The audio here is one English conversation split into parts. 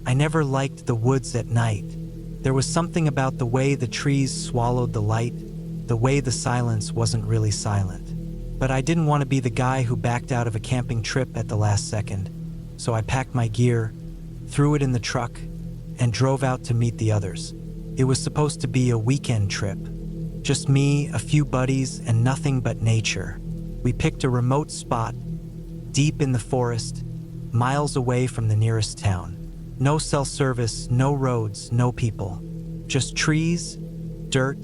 I never liked the woods at night. There was something about the way the trees swallowed the light, the way the silence wasn't really silent. But I didn't want to be the guy who backed out of a camping trip at the last second, so I packed my gear, threw it in the truck, and drove out to meet the others. It was supposed to be a weekend trip. Just me, a few buddies, and nothing but nature. We picked a remote spot, deep in the forest, miles away from the nearest town. No cell service, no roads, no people. Just trees, dirt,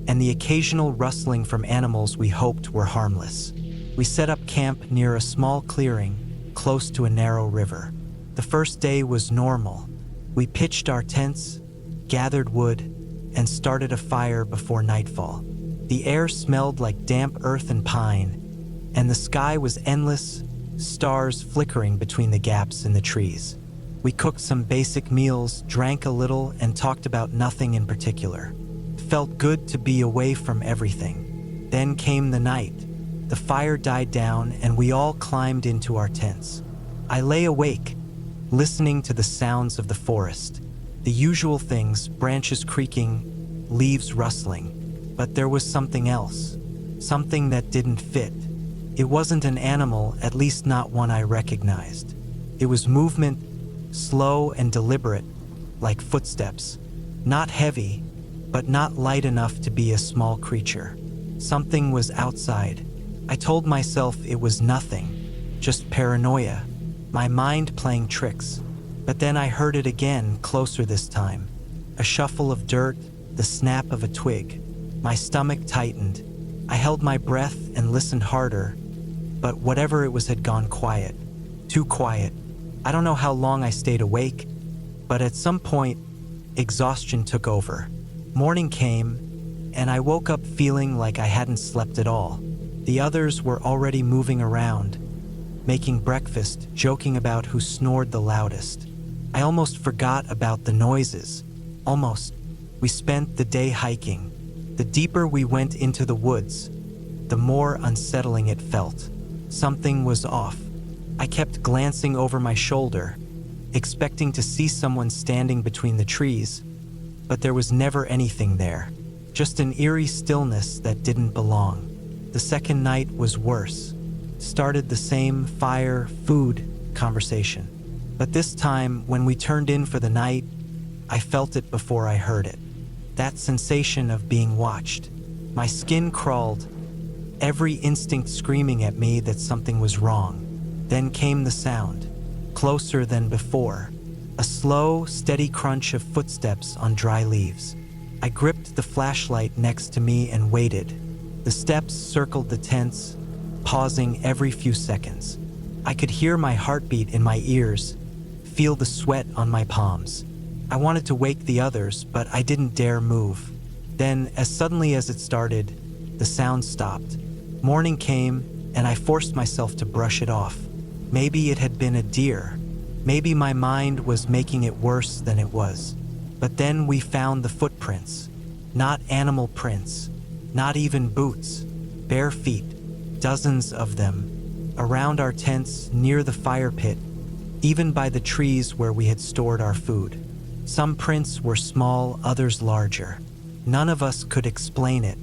and the occasional rustling from animals we hoped were harmless. We set up camp near a small clearing, close to a narrow river. The first day was normal. We pitched our tents, gathered wood, and started a fire before nightfall. The air smelled like damp earth and pine, and the sky was endless, stars flickering between the gaps in the trees. We cooked some basic meals, drank a little, and talked about nothing in particular. It felt good to be away from everything. Then came the night. The fire died down, and we all climbed into our tents. I lay awake, listening to the sounds of the forest. The usual things, branches creaking, leaves rustling. But there was something else, something that didn't fit. It wasn't an animal, at least not one I recognized. It was movement, slow and deliberate, like footsteps. Not heavy, but not light enough to be a small creature. Something was outside. I told myself it was nothing, just paranoia, my mind playing tricks. But then I heard it again, closer this time. A shuffle of dirt, the snap of a twig. My stomach tightened. I held my breath and listened harder, but whatever it was had gone quiet. Too quiet. I don't know how long I stayed awake, but at some point, exhaustion took over. Morning came, and I woke up feeling like I hadn't slept at all. The others were already moving around, making breakfast, joking about who snored the loudest. I almost forgot about the noises. Almost. We spent the day hiking. The deeper we went into the woods, the more unsettling it felt. Something was off. I kept glancing over my shoulder, expecting to see someone standing between the trees, but there was never anything there. Just an eerie stillness that didn't belong. The second night was worse. Started the same fire, food conversation. But this time, when we turned in for the night, I felt it before I heard it. That sensation of being watched. My skin crawled, every instinct screaming at me that something was wrong. Then came the sound, closer than before. A slow, steady crunch of footsteps on dry leaves. I gripped the flashlight next to me and waited. The steps circled the tents, pausing every few seconds. I could hear my heartbeat in my ears, feel the sweat on my palms. I wanted to wake the others, but I didn't dare move. Then, as suddenly as it started, the sound stopped. Morning came, and I forced myself to brush it off. Maybe it had been a deer. Maybe my mind was making it worse than it was. But then we found the footprints. Not animal prints, not even boots. Bare feet, dozens of them, around our tents, near the fire pit, even by the trees where we had stored our food. Some prints were small, others larger. None of us could explain it.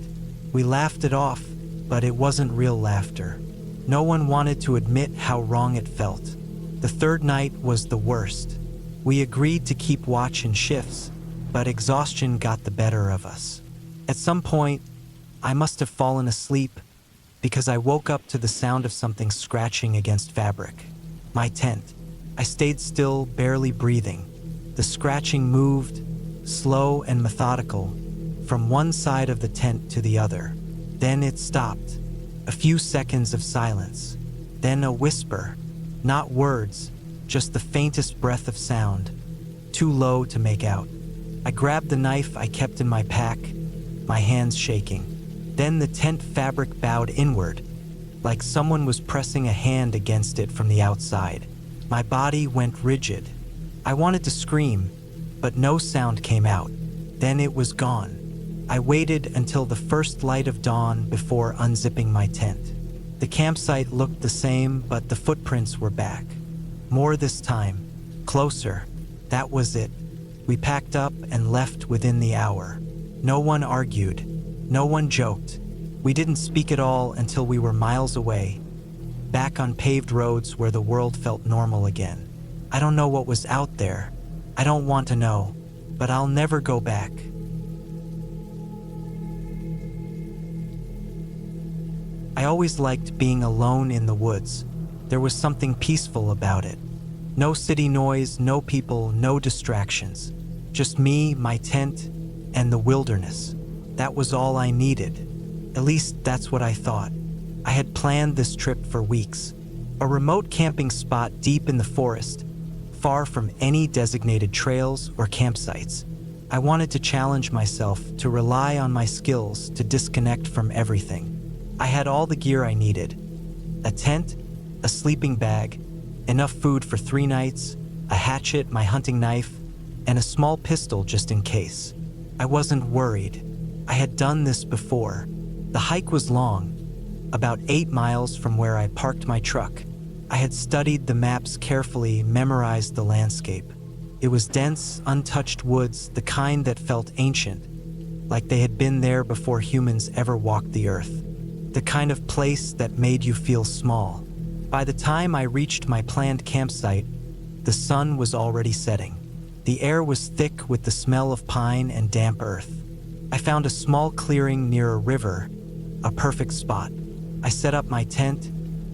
We laughed it off, but it wasn't real laughter. No one wanted to admit how wrong it felt. The third night was the worst. We agreed to keep watch in shifts, but exhaustion got the better of us. At some point, I must have fallen asleep because I woke up to the sound of something scratching against fabric. My tent. I stayed still, barely breathing. The scratching moved, slow and methodical, from one side of the tent to the other. Then it stopped. A few seconds of silence. Then a whisper. Not words, just the faintest breath of sound, too low to make out. I grabbed the knife I kept in my pack, my hands shaking. Then the tent fabric bowed inward, like someone was pressing a hand against it from the outside. My body went rigid. I wanted to scream, but no sound came out. Then it was gone. I waited until the first light of dawn before unzipping my tent. The campsite looked the same, but the footprints were back. More this time, closer, That was it. We packed up and left within the hour. No one argued. No one joked. We didn't speak at all until we were miles away, back on paved roads where the world felt normal again. I don't know what was out there. I don't want to know, but I'll never go back. I always liked being alone in the woods. There was something peaceful about it. No city noise, no people, no distractions. Just me, my tent, and the wilderness. That was all I needed. At least that's what I thought. I had planned this trip for weeks. A remote camping spot deep in the forest, far from any designated trails or campsites. I wanted to challenge myself, to rely on my skills, to disconnect from everything. I had all the gear I needed. A tent, a sleeping bag, enough food for 3 nights, a hatchet, my hunting knife, and a small pistol just in case. I wasn't worried. I had done this before. The hike was long, about 8 miles from where I parked my truck. I had studied the maps carefully, memorized the landscape. It was dense, untouched woods, the kind that felt ancient, like they had been there before humans ever walked the earth. The kind of place that made you feel small. By the time I reached my planned campsite, the sun was already setting. The air was thick with the smell of pine and damp earth. I found a small clearing near a river, a perfect spot. I set up my tent,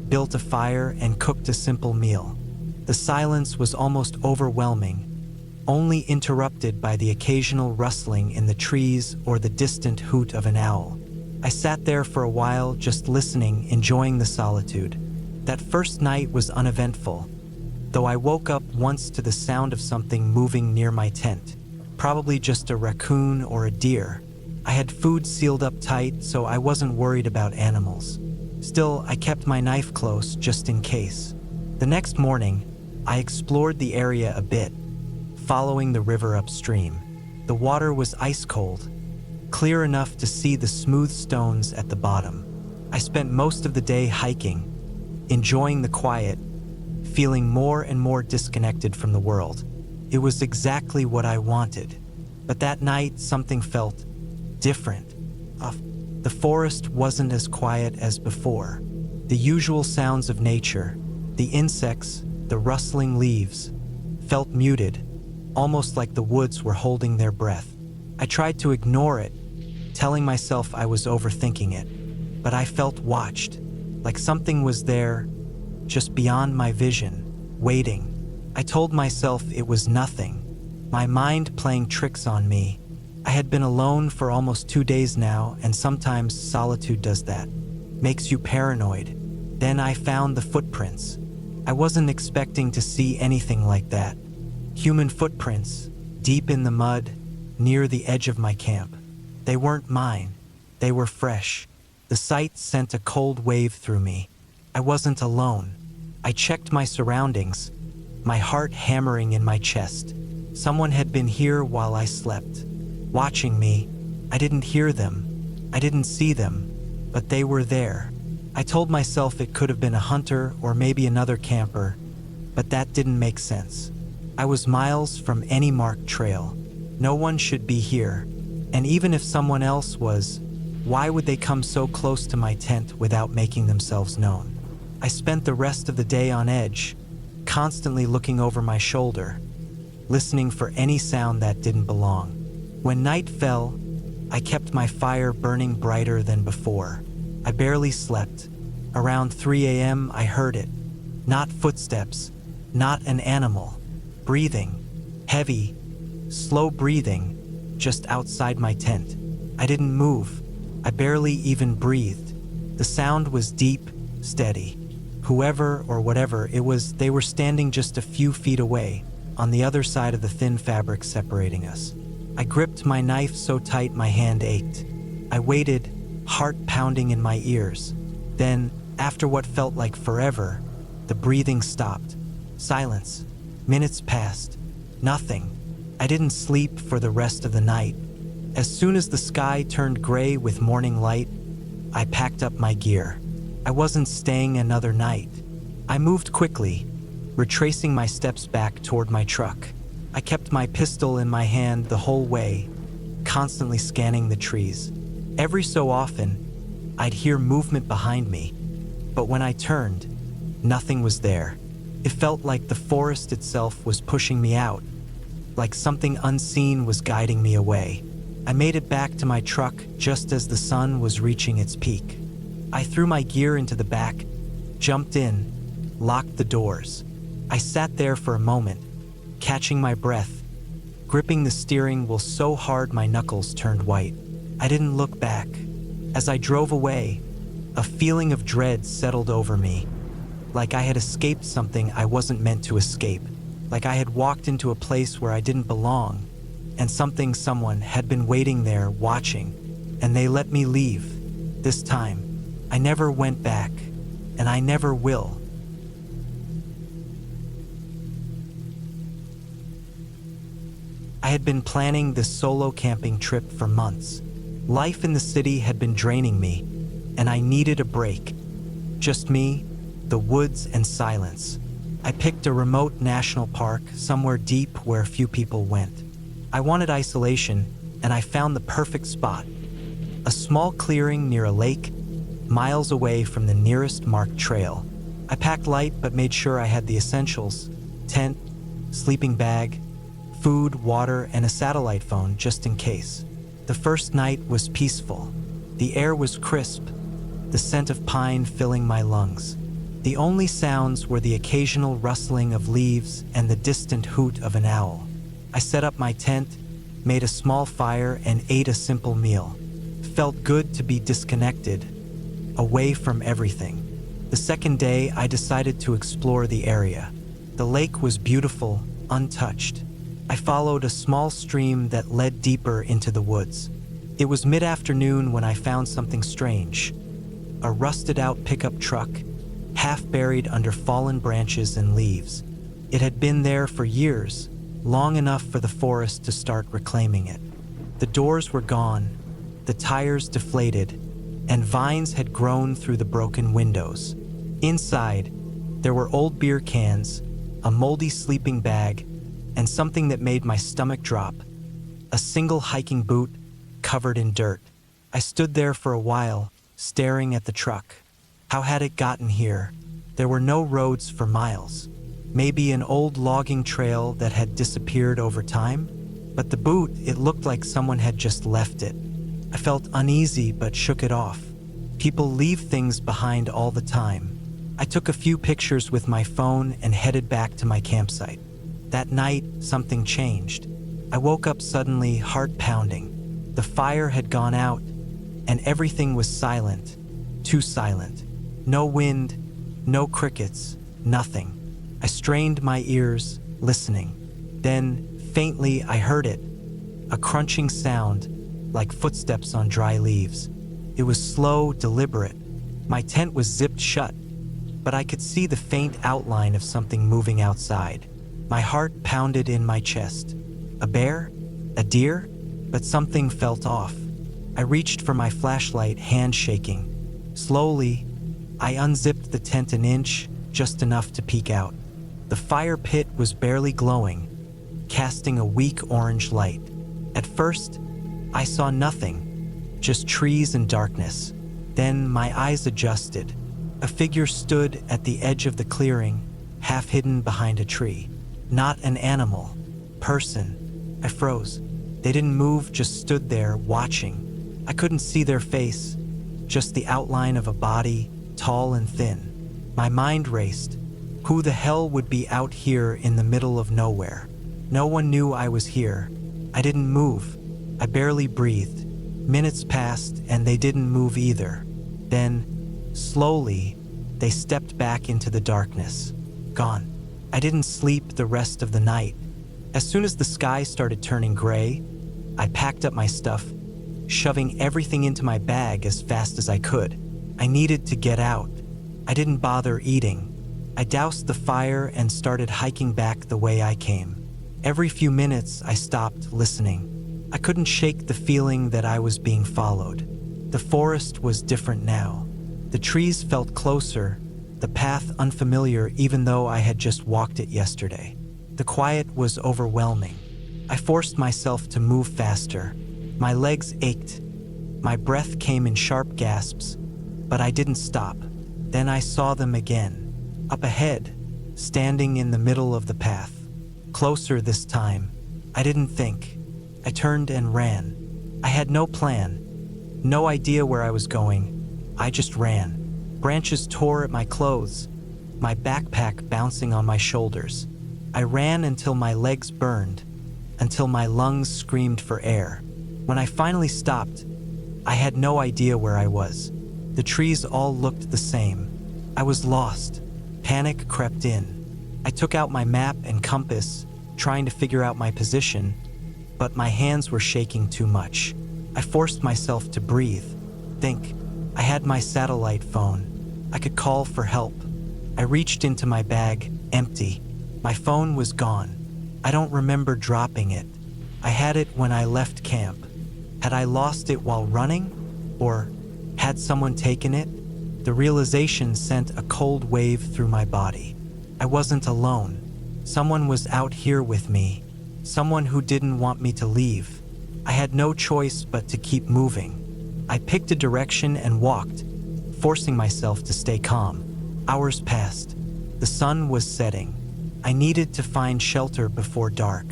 built a fire, and cooked a simple meal. The silence was almost overwhelming, only interrupted by the occasional rustling in the trees or the distant hoot of an owl. I sat there for a while, just listening, enjoying the solitude. That first night was uneventful, though I woke up once to the sound of something moving near my tent, probably just a raccoon or a deer. I had food sealed up tight, so I wasn't worried about animals. Still, I kept my knife close just in case. The next morning, I explored the area a bit, following the river upstream. The water was ice cold, clear enough to see the smooth stones at the bottom. I spent most of the day hiking, enjoying the quiet, feeling more and more disconnected from the world. It was exactly what I wanted. But that night, something felt different. The forest wasn't as quiet as before. The usual sounds of nature, the insects, the rustling leaves, felt muted, almost like the woods were holding their breath. I tried to ignore it, telling myself I was overthinking it, but I felt watched, like something was there, just beyond my vision, waiting. I told myself it was nothing, my mind playing tricks on me. I had been alone for almost 2 days now, and sometimes solitude does that, makes you paranoid. Then I found the footprints. I wasn't expecting to see anything like that. Human footprints, deep in the mud, near the edge of my camp. They weren't mine. They were fresh. The sight sent a cold wave through me. I wasn't alone. I checked my surroundings, my heart hammering in my chest. Someone had been here while I slept, watching me. I didn't hear them. I didn't see them, but they were there. I told myself it could have been a hunter or maybe another camper, but that didn't make sense. I was miles from any marked trail. No one should be here. And even if someone else was, why would they come so close to my tent without making themselves known? I spent the rest of the day on edge, constantly looking over my shoulder, listening for any sound that didn't belong. When night fell, I kept my fire burning brighter than before. I barely slept. Around 3 a.m., I heard it. Not footsteps, not an animal. Breathing, heavy, slow breathing, just outside my tent. I didn't move. I barely even breathed. The sound was deep, steady. Whoever or whatever it was, they were standing just a few feet away, on the other side of the thin fabric separating us. I gripped my knife so tight my hand ached. I waited, heart pounding in my ears. Then, after what felt like forever, the breathing stopped. Silence. Minutes passed. Nothing. I didn't sleep for the rest of the night. As soon as the sky turned gray with morning light, I packed up my gear. I wasn't staying another night. I moved quickly, retracing my steps back toward my truck. I kept my pistol in my hand the whole way, constantly scanning the trees. Every so often, I'd hear movement behind me, but when I turned, nothing was there. It felt like the forest itself was pushing me out, like something unseen was guiding me away. I made it back to my truck just as the sun was reaching its peak. I threw my gear into the back, jumped in, locked the doors. I sat there for a moment, catching my breath, gripping the steering wheel so hard my knuckles turned white. I didn't look back. As I drove away, a feeling of dread settled over me, like I had escaped something I wasn't meant to escape, like I had walked into a place where I didn't belong, and someone had been waiting there watching, and they let me leave. This time, I never went back, and I never will. I had been planning this solo camping trip for months. Life in the city had been draining me, and I needed a break. Just me, the woods, and silence. I picked a remote national park somewhere deep where few people went. I wanted isolation, and I found the perfect spot. A small clearing near a lake, miles away from the nearest marked trail. I packed light but made sure I had the essentials: tent, sleeping bag, food, water, and a satellite phone just in case. The first night was peaceful. The air was crisp, the scent of pine filling my lungs. The only sounds were the occasional rustling of leaves and the distant hoot of an owl. I set up my tent, made a small fire, and ate a simple meal. Felt good to be disconnected, away from everything. The second day, I decided to explore the area. The lake was beautiful, untouched. I followed a small stream that led deeper into the woods. It was mid-afternoon when I found something strange. A rusted-out pickup truck, half buried under fallen branches and leaves. It had been there for years, long enough for the forest to start reclaiming it. The doors were gone, the tires deflated, and vines had grown through the broken windows. Inside, there were old beer cans, a moldy sleeping bag, and something that made my stomach drop: a single hiking boot covered in dirt. I stood there for a while, staring at the truck. How had it gotten here? There were no roads for miles. Maybe an old logging trail that had disappeared over time? But the boot, it looked like someone had just left it. I felt uneasy but shook it off. People leave things behind all the time. I took a few pictures with my phone and headed back to my campsite. That night, something changed. I woke up suddenly, heart pounding. The fire had gone out, and everything was silent. Too silent. No wind, no crickets, nothing. I strained my ears, listening. Then, faintly, I heard it. A crunching sound, like footsteps on dry leaves. It was slow, deliberate. My tent was zipped shut, but I could see the faint outline of something moving outside. My heart pounded in my chest. A bear? A deer? But something felt off. I reached for my flashlight, hand shaking. Slowly, I unzipped the tent an inch, just enough to peek out. The fire pit was barely glowing, casting a weak orange light. At first, I saw nothing, just trees and darkness. Then my eyes adjusted. A figure stood at the edge of the clearing, half hidden behind a tree. Not an animal. Person. I froze. They didn't move, just stood there, watching. I couldn't see their face, just the outline of a body, tall and thin. My mind raced. Who the hell would be out here in the middle of nowhere? No one knew I was here. I didn't move. I barely breathed. Minutes passed, and they didn't move either. Then, slowly, they stepped back into the darkness. Gone. I didn't sleep the rest of the night. As soon as the sky started turning gray, I packed up my stuff, shoving everything into my bag as fast as I could. I needed to get out. I didn't bother eating. I doused the fire and started hiking back the way I came. Every few minutes, I stopped, listening. I couldn't shake the feeling that I was being followed. The forest was different now. The trees felt closer, the path unfamiliar even though I had just walked it yesterday. The quiet was overwhelming. I forced myself to move faster. My legs ached. My breath came in sharp gasps, but I didn't stop. Then I saw them again, up ahead, standing in the middle of the path. Closer this time. I didn't think. I turned and ran. I had no plan, no idea where I was going. I just ran. Branches tore at my clothes, my backpack bouncing on my shoulders. I ran until my legs burned, until my lungs screamed for air. When I finally stopped, I had no idea where I was. The trees all looked the same. I was lost. Panic crept in. I took out my map and compass, trying to figure out my position, but my hands were shaking too much. I forced myself to breathe, think. I had my satellite phone. I could call for help. I reached into my bag, empty. My phone was gone. I don't remember dropping it. I had it when I left camp. Had I lost it while running? Or had someone taken it? The realization sent a cold wave through my body. I wasn't alone. Someone was out here with me. Someone who didn't want me to leave. I had no choice but to keep moving. I picked a direction and walked, forcing myself to stay calm. Hours passed. The sun was setting. I needed to find shelter before dark.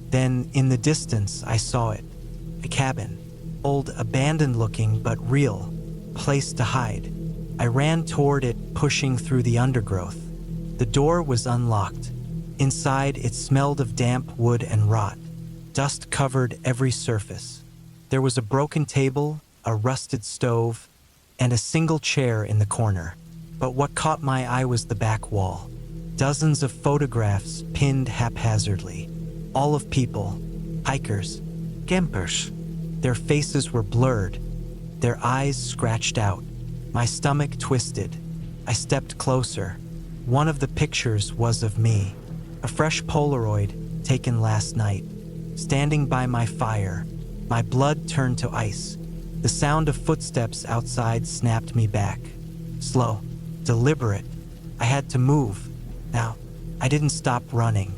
Then, in the distance, I saw it. A cabin. Old, abandoned-looking, but real. Place to hide. I ran toward it, pushing through the undergrowth. The door was unlocked. Inside, it smelled of damp wood and rot. Dust covered every surface. There was a broken table, a rusted stove, and a single chair in the corner. But what caught my eye was the back wall. Dozens of photographs pinned haphazardly. All of people, hikers, campers. Their faces were blurred, their eyes scratched out. My stomach twisted. I stepped closer. One of the pictures was of me, a fresh Polaroid taken last night, standing by my fire. My blood turned to ice. The sound of footsteps outside snapped me back. Slow, deliberate. I had to move. Now, I didn't stop running.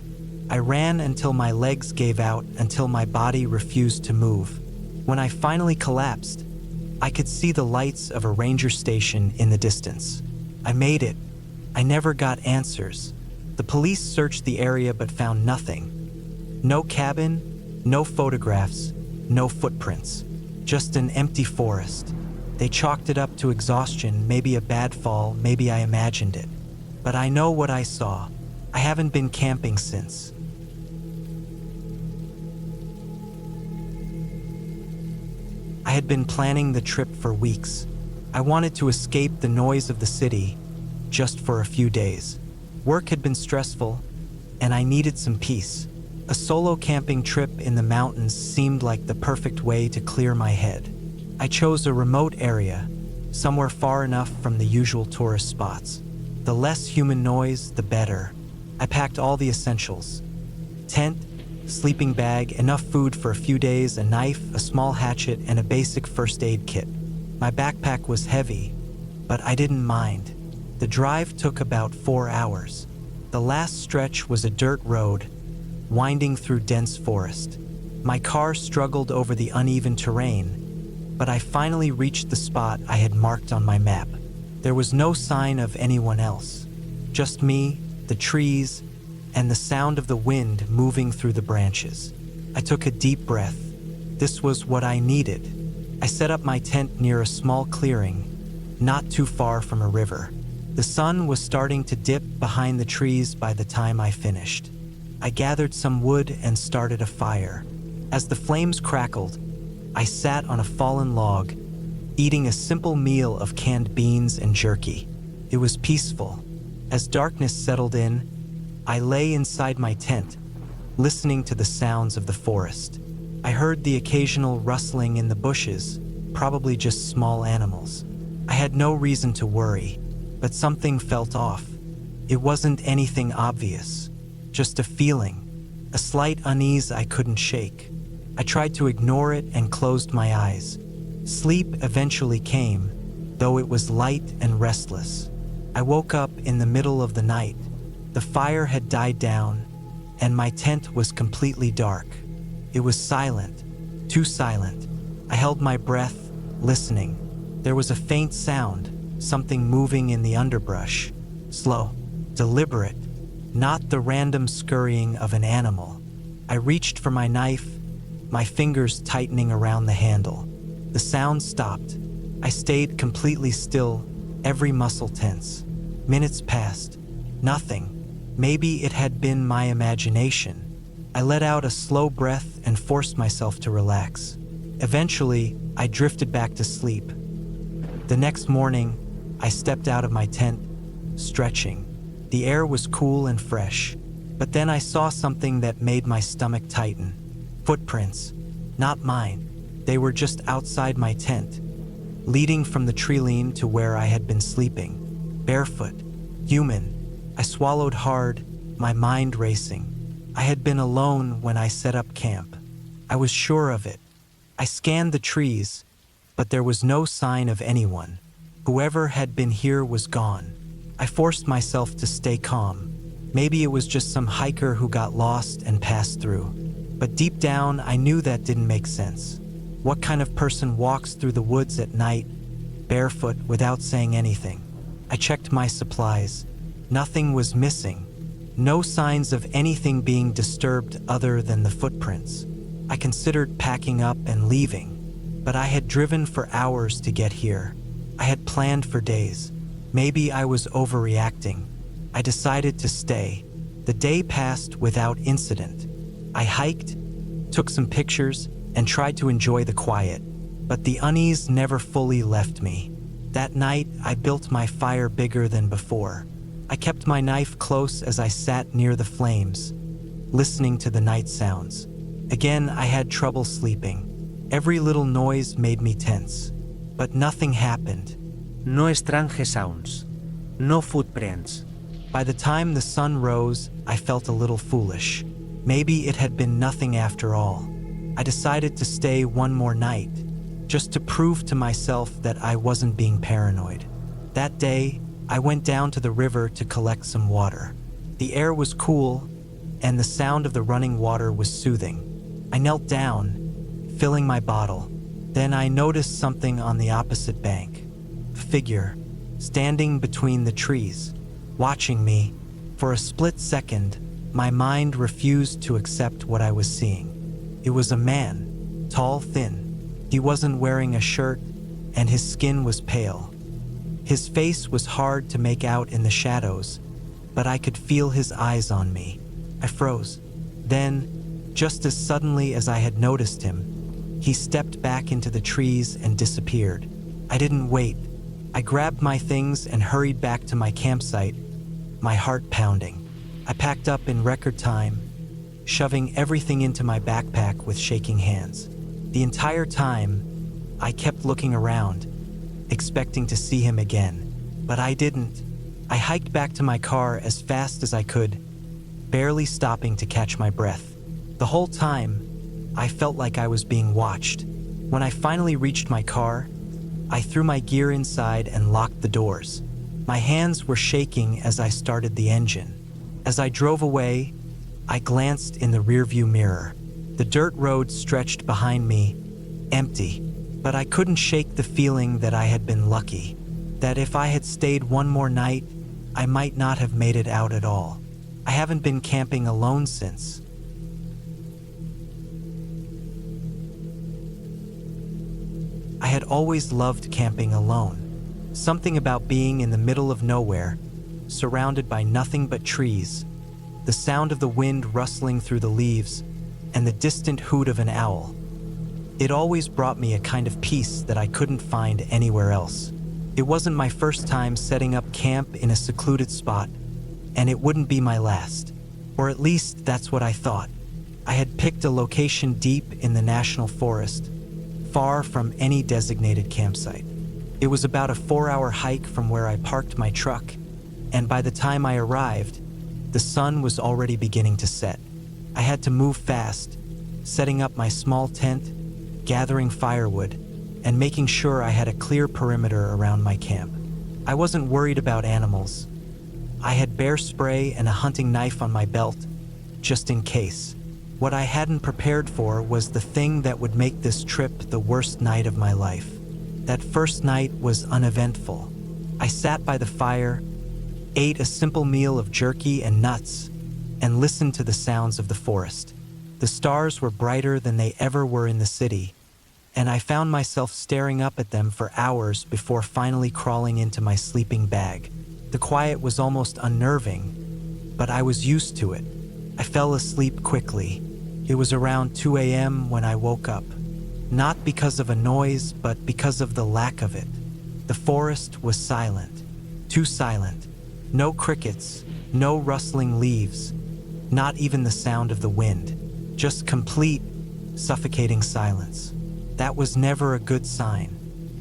I ran until my legs gave out, until my body refused to move. When I finally collapsed, I could see the lights of a ranger station in the distance. I made it. I never got answers. The police searched the area but found nothing. No cabin, no photographs, no footprints. Just an empty forest. They chalked it up to exhaustion, maybe a bad fall, maybe I imagined it. But I know what I saw. I haven't been camping since. I had been planning the trip for weeks. I wanted to escape the noise of the city, just for a few days. Work had been stressful, and I needed some peace. A solo camping trip in the mountains seemed like the perfect way to clear my head. I chose a remote area, somewhere far enough from the usual tourist spots. The less human noise, the better. I packed all the essentials. Tent, sleeping bag, enough food for a few days, a knife, a small hatchet, and a basic first aid kit. My backpack was heavy, but I didn't mind. The drive took about 4 hours. The last stretch was a dirt road, winding through dense forest. My car struggled over the uneven terrain, but I finally reached the spot I had marked on my map. There was no sign of anyone else, just me, the trees, and the sound of the wind moving through the branches. I took a deep breath. This was what I needed. I set up my tent near a small clearing, not too far from a river. The sun was starting to dip behind the trees by the time I finished. I gathered some wood and started a fire. As the flames crackled, I sat on a fallen log, eating a simple meal of canned beans and jerky. It was peaceful. As darkness settled in, I lay inside my tent, listening to the sounds of the forest. I heard the occasional rustling in the bushes, probably just small animals. I had no reason to worry, but something felt off. It wasn't anything obvious, just a feeling, a slight unease I couldn't shake. I tried to ignore it and closed my eyes. Sleep eventually came, though it was light and restless. I woke up in the middle of the night. The fire had died down, and my tent was completely dark. It was silent, too silent. I held my breath, listening. There was a faint sound, something moving in the underbrush. Slow, deliberate, not the random scurrying of an animal. I reached for my knife, my fingers tightening around the handle. The sound stopped. I stayed completely still, every muscle tense. Minutes passed. Nothing. Maybe it had been my imagination. I let out a slow breath and forced myself to relax. Eventually, I drifted back to sleep. The next morning, I stepped out of my tent, stretching. The air was cool and fresh. But then I saw something that made my stomach tighten. Footprints. Not mine. They were just outside my tent, leading from the tree-line to where I had been sleeping. Barefoot. Human. I swallowed hard, my mind racing. I had been alone when I set up camp. I was sure of it. I scanned the trees, but there was no sign of anyone. Whoever had been here was gone. I forced myself to stay calm. Maybe it was just some hiker who got lost and passed through. But deep down, I knew that didn't make sense. What kind of person walks through the woods at night, barefoot, without saying anything? I checked my supplies. Nothing was missing. No signs of anything being disturbed other than the footprints. I considered packing up and leaving, but I had driven for hours to get here. I had planned for days. Maybe I was overreacting. I decided to stay. The day passed without incident. I hiked, took some pictures, and tried to enjoy the quiet, but the unease never fully left me. That night, I built my fire bigger than before. I kept my knife close as I sat near the flames, listening to the night sounds. Again, I had trouble sleeping. Every little noise made me tense, but nothing happened. No strange sounds. No footprints. By the time the sun rose, I felt a little foolish. Maybe it had been nothing after all. I decided to stay one more night, just to prove to myself that I wasn't being paranoid. That day, I went down to the river to collect some water. The air was cool, and the sound of the running water was soothing. I knelt down, filling my bottle. Then I noticed something on the opposite bank. A figure, standing between the trees, watching me. For a split second, my mind refused to accept what I was seeing. It was a man, tall, thin. He wasn't wearing a shirt, and his skin was pale. His face was hard to make out in the shadows, but I could feel his eyes on me. I froze. Then, just as suddenly as I had noticed him, he stepped back into the trees and disappeared. I didn't wait. I grabbed my things and hurried back to my campsite, my heart pounding. I packed up in record time, shoving everything into my backpack with shaking hands. The entire time, I kept looking around, expecting to see him again, but I didn't. I hiked back to my car as fast as I could, barely stopping to catch my breath. The whole time, I felt like I was being watched. When I finally reached my car, I threw my gear inside and locked the doors. My hands were shaking as I started the engine. As I drove away, I glanced in the rearview mirror. The dirt road stretched behind me, empty, but I couldn't shake the feeling that I had been lucky, that if I had stayed one more night, I might not have made it out at all. I haven't been camping alone since. I had always loved camping alone. Something about being in the middle of nowhere, surrounded by nothing but trees, the sound of the wind rustling through the leaves, and the distant hoot of an owl. It always brought me a kind of peace that I couldn't find anywhere else. It wasn't my first time setting up camp in a secluded spot, and it wouldn't be my last. Or at least that's what I thought. I had picked a location deep in the national forest, far from any designated campsite. It was about a 4-hour hike from where I parked my truck, and by the time I arrived, the sun was already beginning to set. I had to move fast, setting up my small tent, gathering firewood, and making sure I had a clear perimeter around my camp. I wasn't worried about animals. I had bear spray and a hunting knife on my belt, just in case. What I hadn't prepared for was the thing that would make this trip the worst night of my life. That first night was uneventful. I sat by the fire, ate a simple meal of jerky and nuts, and listened to the sounds of the forest. The stars were brighter than they ever were in the city, and I found myself staring up at them for hours before finally crawling into my sleeping bag. The quiet was almost unnerving, but I was used to it. I fell asleep quickly. It was around 2 a.m. when I woke up, not because of a noise, but because of the lack of it. The forest was silent, too silent. No crickets, no rustling leaves, not even the sound of the wind. Just complete, suffocating silence. That was never a good sign.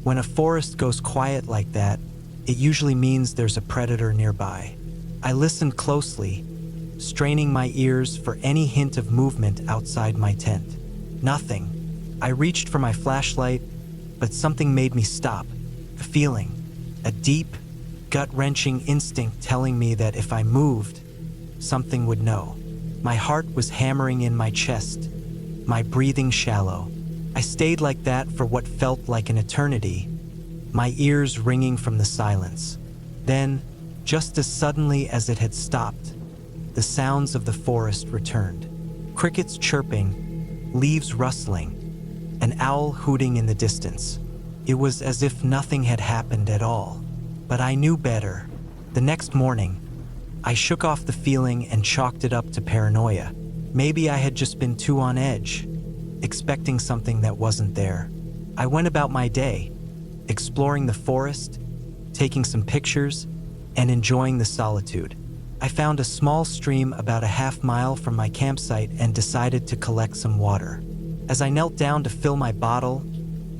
When a forest goes quiet like that, it usually means there's a predator nearby. I listened closely, straining my ears for any hint of movement outside my tent. Nothing. I reached for my flashlight, but something made me stop. A feeling, a deep, gut-wrenching instinct telling me that if I moved, something would know. My heart was hammering in my chest, my breathing shallow. I stayed like that for what felt like an eternity, my ears ringing from the silence. Then, just as suddenly as it had stopped, the sounds of the forest returned. Crickets chirping, leaves rustling, an owl hooting in the distance. It was as if nothing had happened at all. But I knew better. The next morning, I shook off the feeling and chalked it up to paranoia. Maybe I had just been too on edge, expecting something that wasn't there. I went about my day, exploring the forest, taking some pictures, and enjoying the solitude. I found a small stream about a half-mile from my campsite and decided to collect some water. As I knelt down to fill my bottle,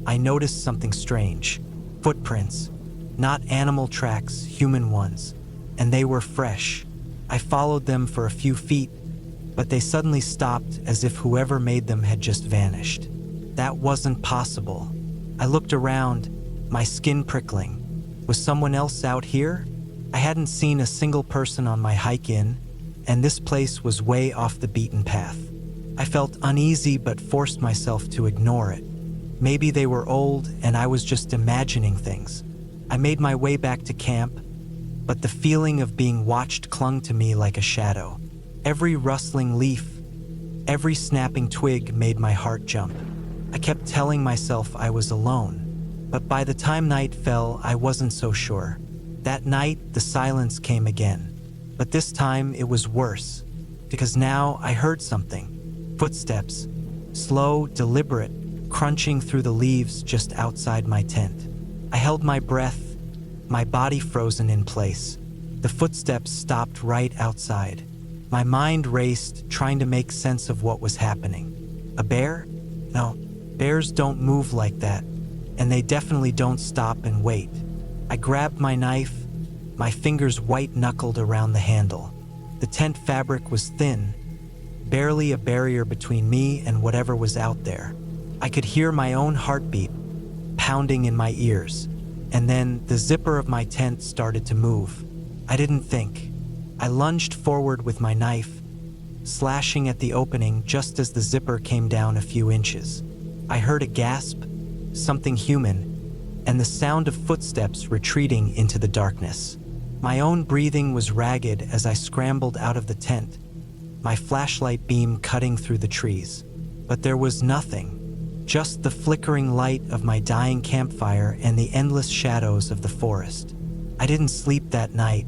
I noticed something strange. Footprints, not animal tracks, human ones. And they were fresh. I followed them for a few feet, but they suddenly stopped as if whoever made them had just vanished. That wasn't possible. I looked around, my skin prickling. Was someone else out here? I hadn't seen a single person on my hike in, and this place was way off the beaten path. I felt uneasy but forced myself to ignore it. Maybe they were old and I was just imagining things. I made my way back to camp, but the feeling of being watched clung to me like a shadow. Every rustling leaf, every snapping twig made my heart jump. I kept telling myself I was alone, but by the time night fell, I wasn't so sure. That night, the silence came again, but this time it was worse, because now I heard something. Footsteps, slow, deliberate, crunching through the leaves just outside my tent. I held my breath, my body frozen in place. The footsteps stopped right outside. My mind raced, trying to make sense of what was happening. A bear? No, bears don't move like that, and they definitely don't stop and wait. I grabbed my knife, my fingers white-knuckled around the handle. The tent fabric was thin, barely a barrier between me and whatever was out there. I could hear my own heartbeat pounding in my ears. And then the zipper of my tent started to move. I didn't think. I lunged forward with my knife, slashing at the opening just as the zipper came down a few inches. I heard a gasp, something human, and the sound of footsteps retreating into the darkness. My own breathing was ragged as I scrambled out of the tent, my flashlight beam cutting through the trees. But there was nothing. Just the flickering light of my dying campfire and the endless shadows of the forest. I didn't sleep that night.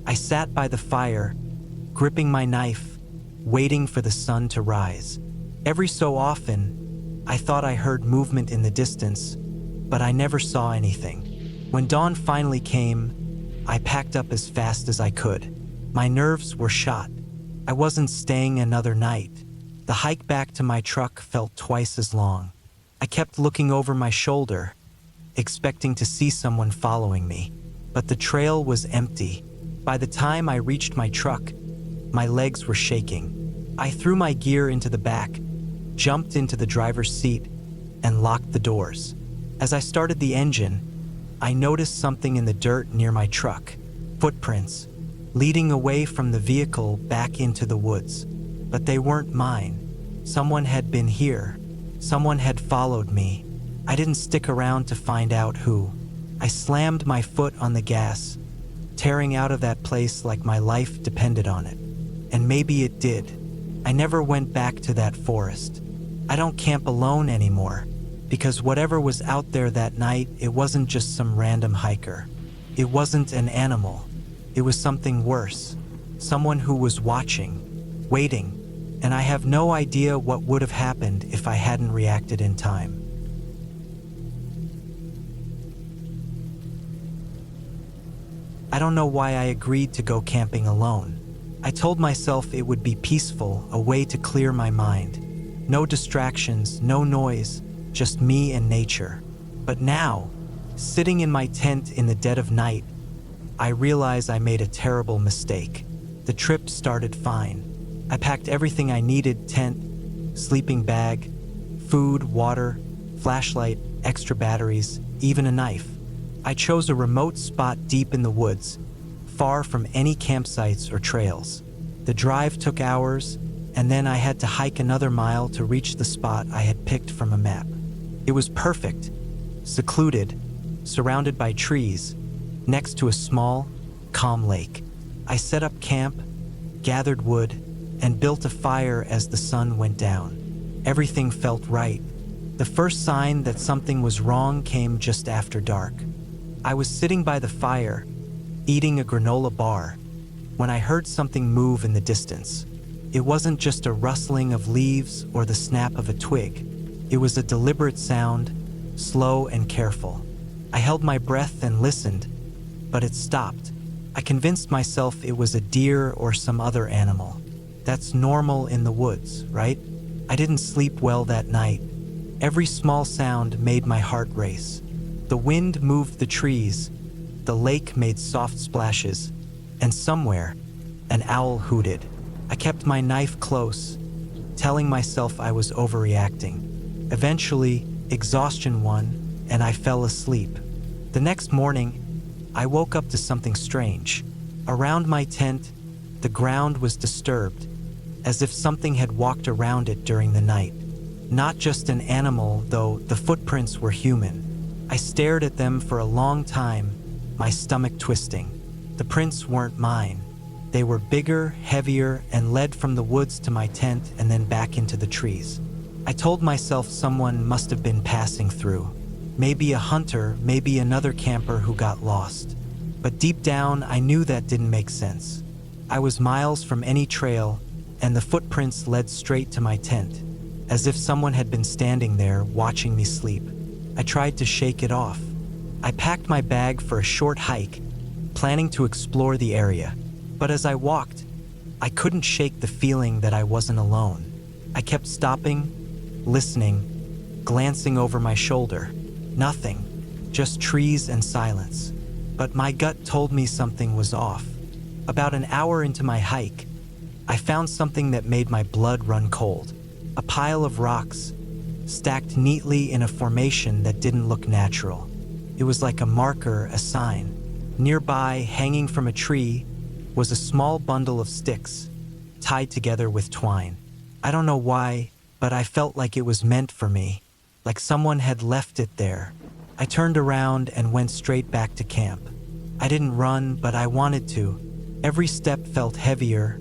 I sat by the fire, gripping my knife, waiting for the sun to rise. Every so often, I thought I heard movement in the distance, but I never saw anything. When dawn finally came, I packed up as fast as I could. My nerves were shot. I wasn't staying another night. The hike back to my truck felt twice as long. I kept looking over my shoulder, expecting to see someone following me, but the trail was empty. By the time I reached my truck, my legs were shaking. I threw my gear into the back, jumped into the driver's seat, and locked the doors. As I started the engine, I noticed something in the dirt near my truck. Footprints, leading away from the vehicle back into the woods. but they weren't mine. Someone had been here. Someone had followed me. I didn't stick around to find out who. I slammed my foot on the gas, tearing out of that place like my life depended on it. And maybe it did. I never went back to that forest. I don't camp alone anymore, because whatever was out there that night, it wasn't just some random hiker. It wasn't an animal. It was something worse. Someone who was watching, waiting, and I have no idea what would have happened if I hadn't reacted in time. I don't know why I agreed to go camping alone. I told myself it would be peaceful, a way to clear my mind. No distractions, no noise, just me and nature. But now, sitting in my tent in the dead of night, I realize I made a terrible mistake. The trip started fine. I packed everything I needed: tent, sleeping bag, food, water, flashlight, extra batteries, even a knife. I chose a remote spot deep in the woods, far from any campsites or trails. The drive took hours, and then I had to hike another mile to reach the spot I had picked from a map. It was perfect, secluded, surrounded by trees, next to a small, calm lake. I set up camp, gathered wood, and built a fire as the sun went down. Everything felt right. The first sign that something was wrong came just after dark. I was sitting by the fire, eating a granola bar, when I heard something move in the distance. It wasn't just a rustling of leaves or the snap of a twig. It was a deliberate sound, slow and careful. I held my breath and listened, but it stopped. I convinced myself it was a deer or some other animal. That's normal in the woods, right? I didn't sleep well that night. Every small sound made my heart race. The wind moved the trees, the lake made soft splashes, and somewhere, an owl hooted. I kept my knife close, telling myself I was overreacting. Eventually, exhaustion won, and I fell asleep. The next morning, I woke up to something strange. Around my tent, the ground was disturbed, as if something had walked around it during the night. Not just an animal, though the footprints were human. I stared at them for a long time, my stomach twisting. The prints weren't mine. They were bigger, heavier, and led from the woods to my tent and then back into the trees. I told myself someone must have been passing through. Maybe a hunter, maybe another camper who got lost. But deep down, I knew that didn't make sense. I was miles from any trail, and the footprints led straight to my tent, as if someone had been standing there watching me sleep. I tried to shake it off. I packed my bag for a short hike, planning to explore the area. But as I walked, I couldn't shake the feeling that I wasn't alone. I kept stopping, listening, glancing over my shoulder. Nothing, just trees and silence. But my gut told me something was off. About an hour into my hike, I found something that made my blood run cold. A pile of rocks, stacked neatly in a formation that didn't look natural. It was like a marker, a sign. Nearby, hanging from a tree, was a small bundle of sticks, tied together with twine. I don't know why, but I felt like it was meant for me, like someone had left it there. I turned around and went straight back to camp. I didn't run, but I wanted to. Every step felt heavier,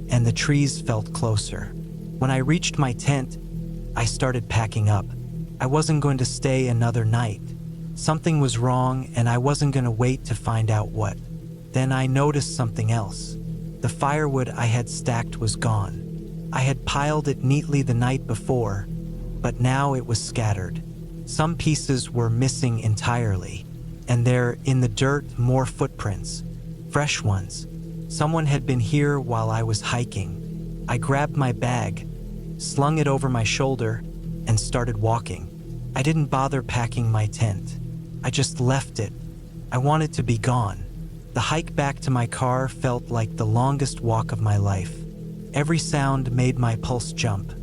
and the trees felt closer. When I reached my tent, I started packing up. I wasn't going to stay another night. Something was wrong, and I wasn't going to wait to find out what. Then I noticed something else. The firewood I had stacked was gone. I had piled it neatly the night before, but now it was scattered. Some pieces were missing entirely, and there, in the dirt, more footprints, fresh ones. Someone had been here while I was hiking. I grabbed my bag, slung it over my shoulder, and started walking. I didn't bother packing my tent. I just left it. I wanted to be gone. The hike back to my car felt like the longest walk of my life. Every sound made my pulse jump.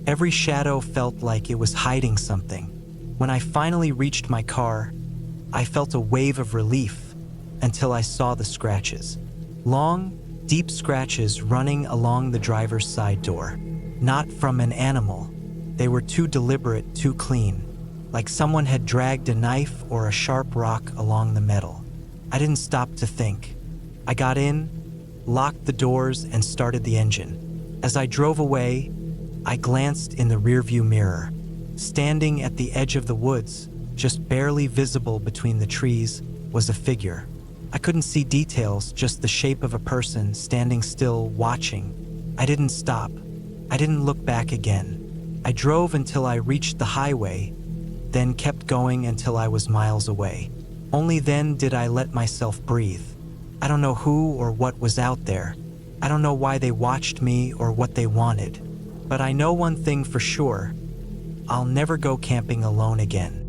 Every shadow felt like it was hiding something. When I finally reached my car, I felt a wave of relief until I saw the scratches. Long, deep scratches running along the driver's side door. Not from an animal. They were too deliberate, too clean, like someone had dragged a knife or a sharp rock along the metal. I didn't stop to think. I got in, locked the doors, and started the engine. As I drove away, I glanced in the rearview mirror. Standing at the edge of the woods, just barely visible between the trees, was a figure. I couldn't see details, just the shape of a person standing still, watching. I didn't stop. I didn't look back again. I drove until I reached the highway, then kept going until I was miles away. Only then did I let myself breathe. I don't know who or what was out there. I don't know why they watched me or what they wanted. But I know one thing for sure. I'll never go camping alone again.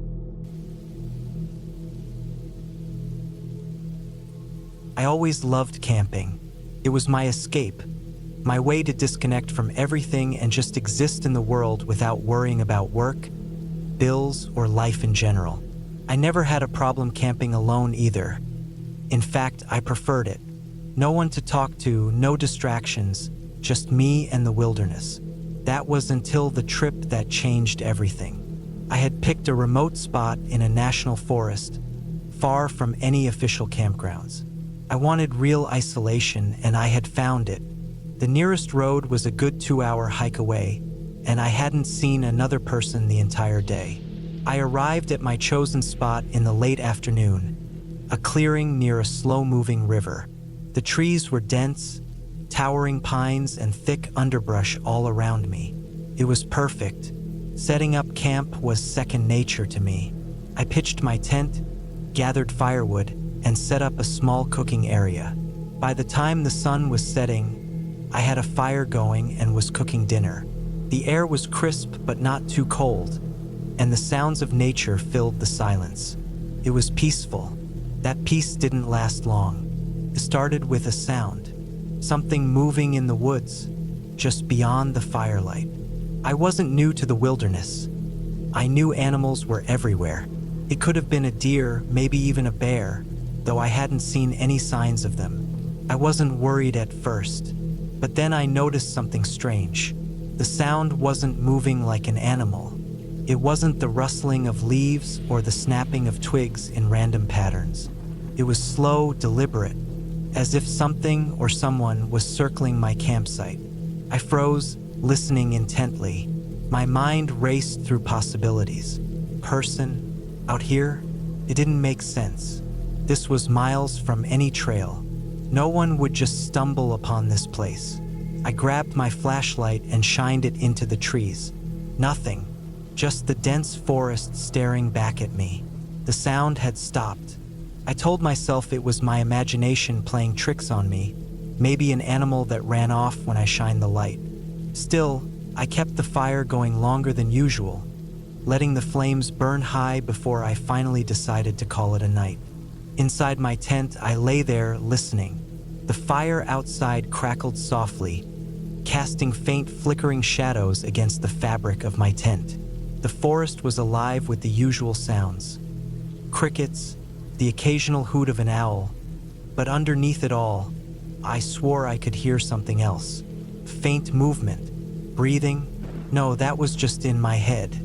I always loved camping. It was my escape, my way to disconnect from everything and just exist in the world without worrying about work, bills, or life in general. I never had a problem camping alone either. In fact, I preferred it. No one to talk to, no distractions, just me and the wilderness. That was until the trip that changed everything. I had picked a remote spot in a national forest, far from any official campgrounds. I wanted real isolation, and I had found it. The nearest road was a good 2-hour hike away, and I hadn't seen another person the entire day. I arrived at my chosen spot in the late afternoon, a clearing near a slow-moving river. The trees were dense, towering pines and thick underbrush all around me. It was perfect. Setting up camp was second nature to me. I pitched my tent, gathered firewood, and set up a small cooking area. By the time the sun was setting, I had a fire going and was cooking dinner. The air was crisp but not too cold, and the sounds of nature filled the silence. It was peaceful. That peace didn't last long. It started with a sound, something moving in the woods, just beyond the firelight. I wasn't new to the wilderness. I knew animals were everywhere. It could have been a deer, maybe even a bear, though I hadn't seen any signs of them. I wasn't worried at first, but then I noticed something strange. The sound wasn't moving like an animal. It wasn't the rustling of leaves or the snapping of twigs in random patterns. It was slow, deliberate, as if something or someone was circling my campsite. I froze, listening intently. My mind raced through possibilities. Person, out here? It didn't make sense. This was miles from any trail. No one would just stumble upon this place. I grabbed my flashlight and shined it into the trees. Nothing, just the dense forest staring back at me. The sound had stopped. I told myself it was my imagination playing tricks on me, maybe an animal that ran off when I shined the light. Still, I kept the fire going longer than usual, letting the flames burn high before I finally decided to call it a night. Inside my tent, I lay there listening. The fire outside crackled softly, casting faint flickering shadows against the fabric of my tent. The forest was alive with the usual sounds. Crickets, the occasional hoot of an owl, but underneath it all, I swore I could hear something else. Faint movement, breathing. No, that was just in my head.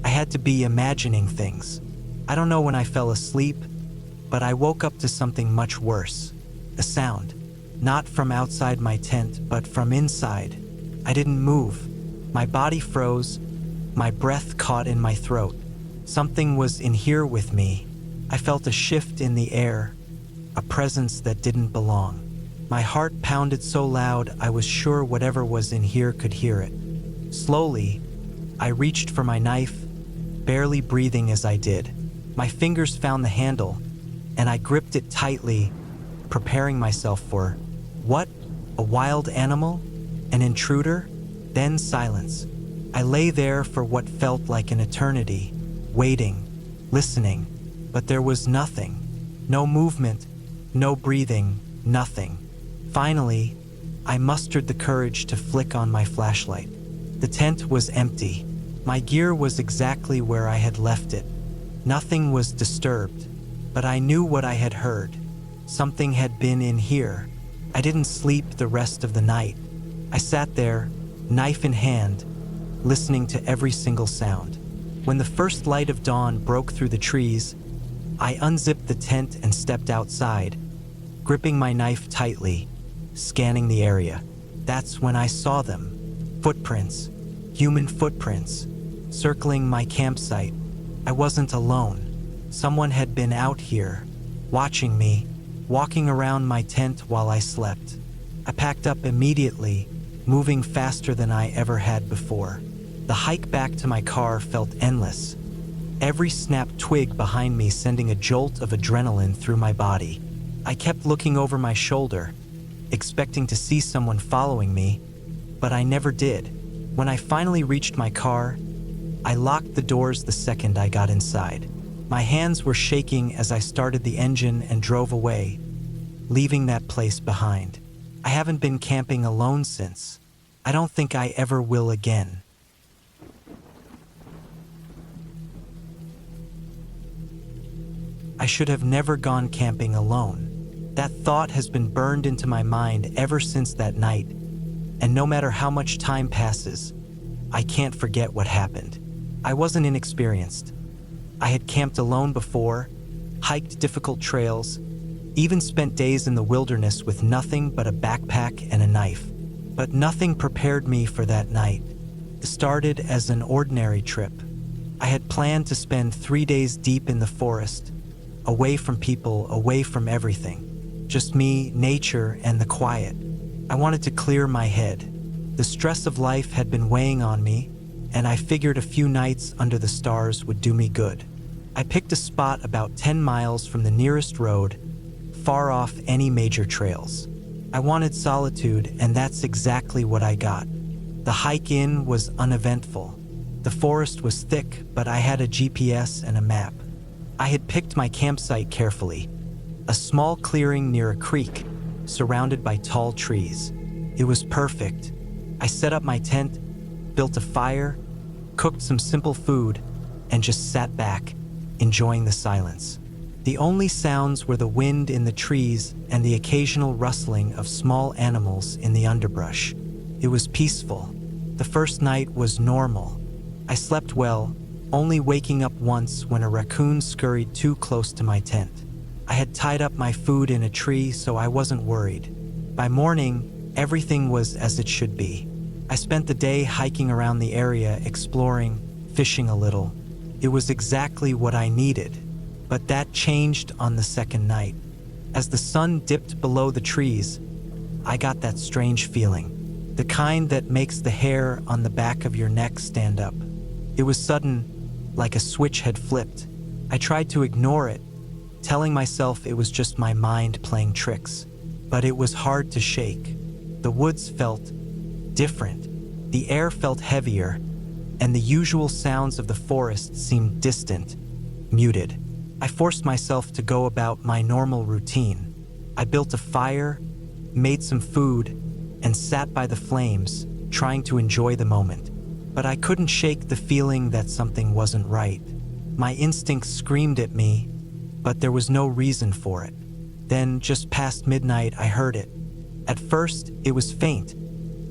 I had to be imagining things. I don't know when I fell asleep, but I woke up to something much worse. A sound, not from outside my tent, but from inside. I didn't move. My body froze. My breath caught in my throat. Something was in here with me. I felt a shift in the air, a presence that didn't belong. My heart pounded so loud I was sure whatever was in here could hear it. Slowly, I reached for my knife, barely breathing as I did. My fingers found the handle, and I gripped it tightly, preparing myself for what? A wild animal? An intruder? Then silence. I lay there for what felt like an eternity, waiting, listening, but there was nothing. No movement, no breathing, nothing. Finally, I mustered the courage to flick on my flashlight. The tent was empty. My gear was exactly where I had left it. Nothing was disturbed, but I knew what I had heard. Something had been in here, I didn't sleep the rest of the night. I sat there, knife in hand, listening to every single sound. When the first light of dawn broke through the trees, I unzipped the tent and stepped outside, gripping my knife tightly, scanning the area. That's when I saw them. Footprints, human footprints, circling my campsite. I wasn't alone. Someone had been out here, watching me, walking around my tent while I slept. I packed up immediately, moving faster than I ever had before. The hike back to my car felt endless, every snapped twig behind me sending a jolt of adrenaline through my body. I kept looking over my shoulder, expecting to see someone following me, but I never did. When I finally reached my car, I locked the doors the second I got inside. My hands were shaking as I started the engine and drove away, leaving that place behind. I haven't been camping alone since. I don't think I ever will again. I should have never gone camping alone. That thought has been burned into my mind ever since that night, and no matter how much time passes, I can't forget what happened. I wasn't inexperienced. I had camped alone before, hiked difficult trails, even spent days in the wilderness with nothing but a backpack and a knife. But nothing prepared me for that night. It started as an ordinary trip. I had planned to spend 3 days deep in the forest, away from people, away from everything. Just me, nature, and the quiet. I wanted to clear my head. The stress of life had been weighing on me, and I figured a few nights under the stars would do me good. I picked a spot about 10 miles from the nearest road, far off any major trails. I wanted solitude, and that's exactly what I got. The hike in was uneventful. The forest was thick, but I had a GPS and a map. I had picked my campsite carefully, a small clearing near a creek, surrounded by tall trees. It was perfect. I set up my tent, built a fire, cooked some simple food, and just sat back, enjoying the silence. The only sounds were the wind in the trees and the occasional rustling of small animals in the underbrush. It was peaceful. The first night was normal. I slept well, only waking up once when a raccoon scurried too close to my tent. I had tied up my food in a tree, so I wasn't worried. By morning, everything was as it should be. I spent the day hiking around the area, exploring, fishing a little. It was exactly what I needed. But that changed on the second night. As the sun dipped below the trees, I got that strange feeling, the kind that makes the hair on the back of your neck stand up. It was sudden, like a switch had flipped. I tried to ignore it, telling myself it was just my mind playing tricks. But it was hard to shake. The woods felt different. The air felt heavier, and the usual sounds of the forest seemed distant, muted. I forced myself to go about my normal routine. I built a fire, made some food, and sat by the flames, trying to enjoy the moment. But I couldn't shake the feeling that something wasn't right. My instincts screamed at me, but there was no reason for it. Then, just past midnight, I heard it. At first, it was faint,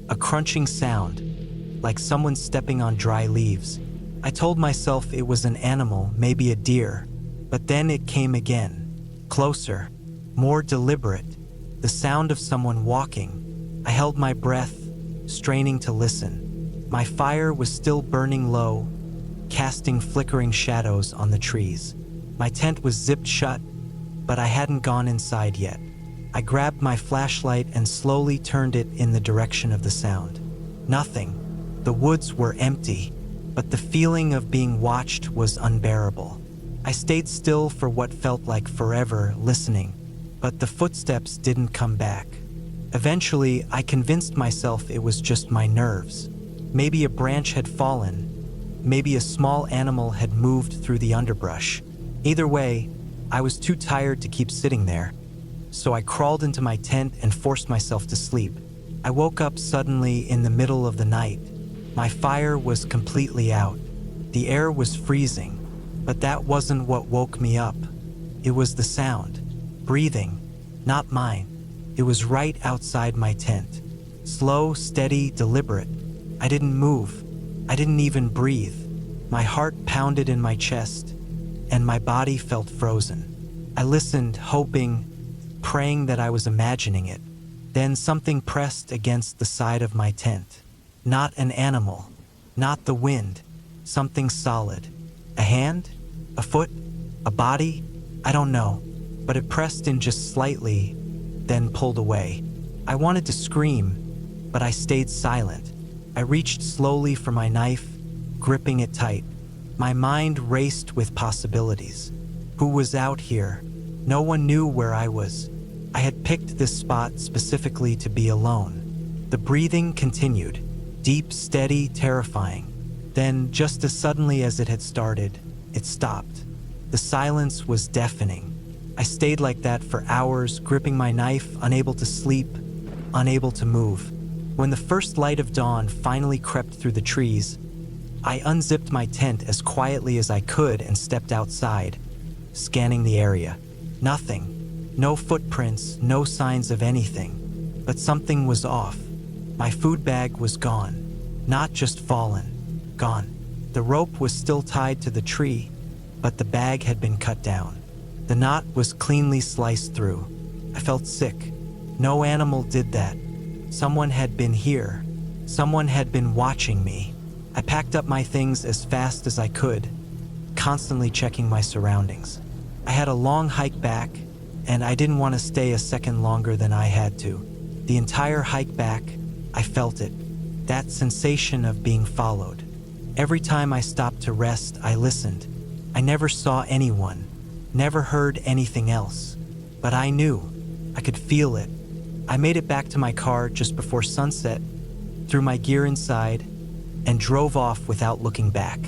a crunching sound, like someone stepping on dry leaves. I told myself it was an animal, maybe a deer. But then it came again, closer, more deliberate, the sound of someone walking. I held my breath, straining to listen. My fire was still burning low, casting flickering shadows on the trees. My tent was zipped shut, but I hadn't gone inside yet. I grabbed my flashlight and slowly turned it in the direction of the sound. Nothing. The woods were empty, but the feeling of being watched was unbearable. I stayed still for what felt like forever, listening, but the footsteps didn't come back. Eventually, I convinced myself it was just my nerves. Maybe a branch had fallen. Maybe a small animal had moved through the underbrush. Either way, I was too tired to keep sitting there, so I crawled into my tent and forced myself to sleep. I woke up suddenly in the middle of the night. My fire was completely out. The air was freezing. But that wasn't what woke me up. It was the sound. Breathing. Not mine. It was right outside my tent. Slow, steady, deliberate. I didn't move. I didn't even breathe. My heart pounded in my chest, and my body felt frozen. I listened, hoping, praying that I was imagining it. Then something pressed against the side of my tent. Not an animal, not the wind, something solid. A hand? A foot? A body? I don't know, but it pressed in just slightly, then pulled away. I wanted to scream, but I stayed silent. I reached slowly for my knife, gripping it tight. My mind raced with possibilities. Who was out here? No one knew where I was. I had picked this spot specifically to be alone. The breathing continued, deep, steady, terrifying. Then, just as suddenly as it had started, it stopped. The silence was deafening. I stayed like that for hours, gripping my knife, unable to sleep, unable to move. When the first light of dawn finally crept through the trees, I unzipped my tent as quietly as I could and stepped outside, scanning the area. Nothing. No footprints, no signs of anything. But something was off. My food bag was gone. Not just fallen. Gone. The rope was still tied to the tree, but the bag had been cut down. The knot was cleanly sliced through. I felt sick. No animal did that. Someone had been here. Someone had been watching me. I packed up my things as fast as I could, constantly checking my surroundings. I had a long hike back, and I didn't want to stay a second longer than I had to. The entire hike back, I felt it. That sensation of being followed. Every time I stopped to rest, I listened. I never saw anyone, never heard anything else. But I knew. I could feel it. I made it back to my car just before sunset, threw my gear inside, and drove off without looking back.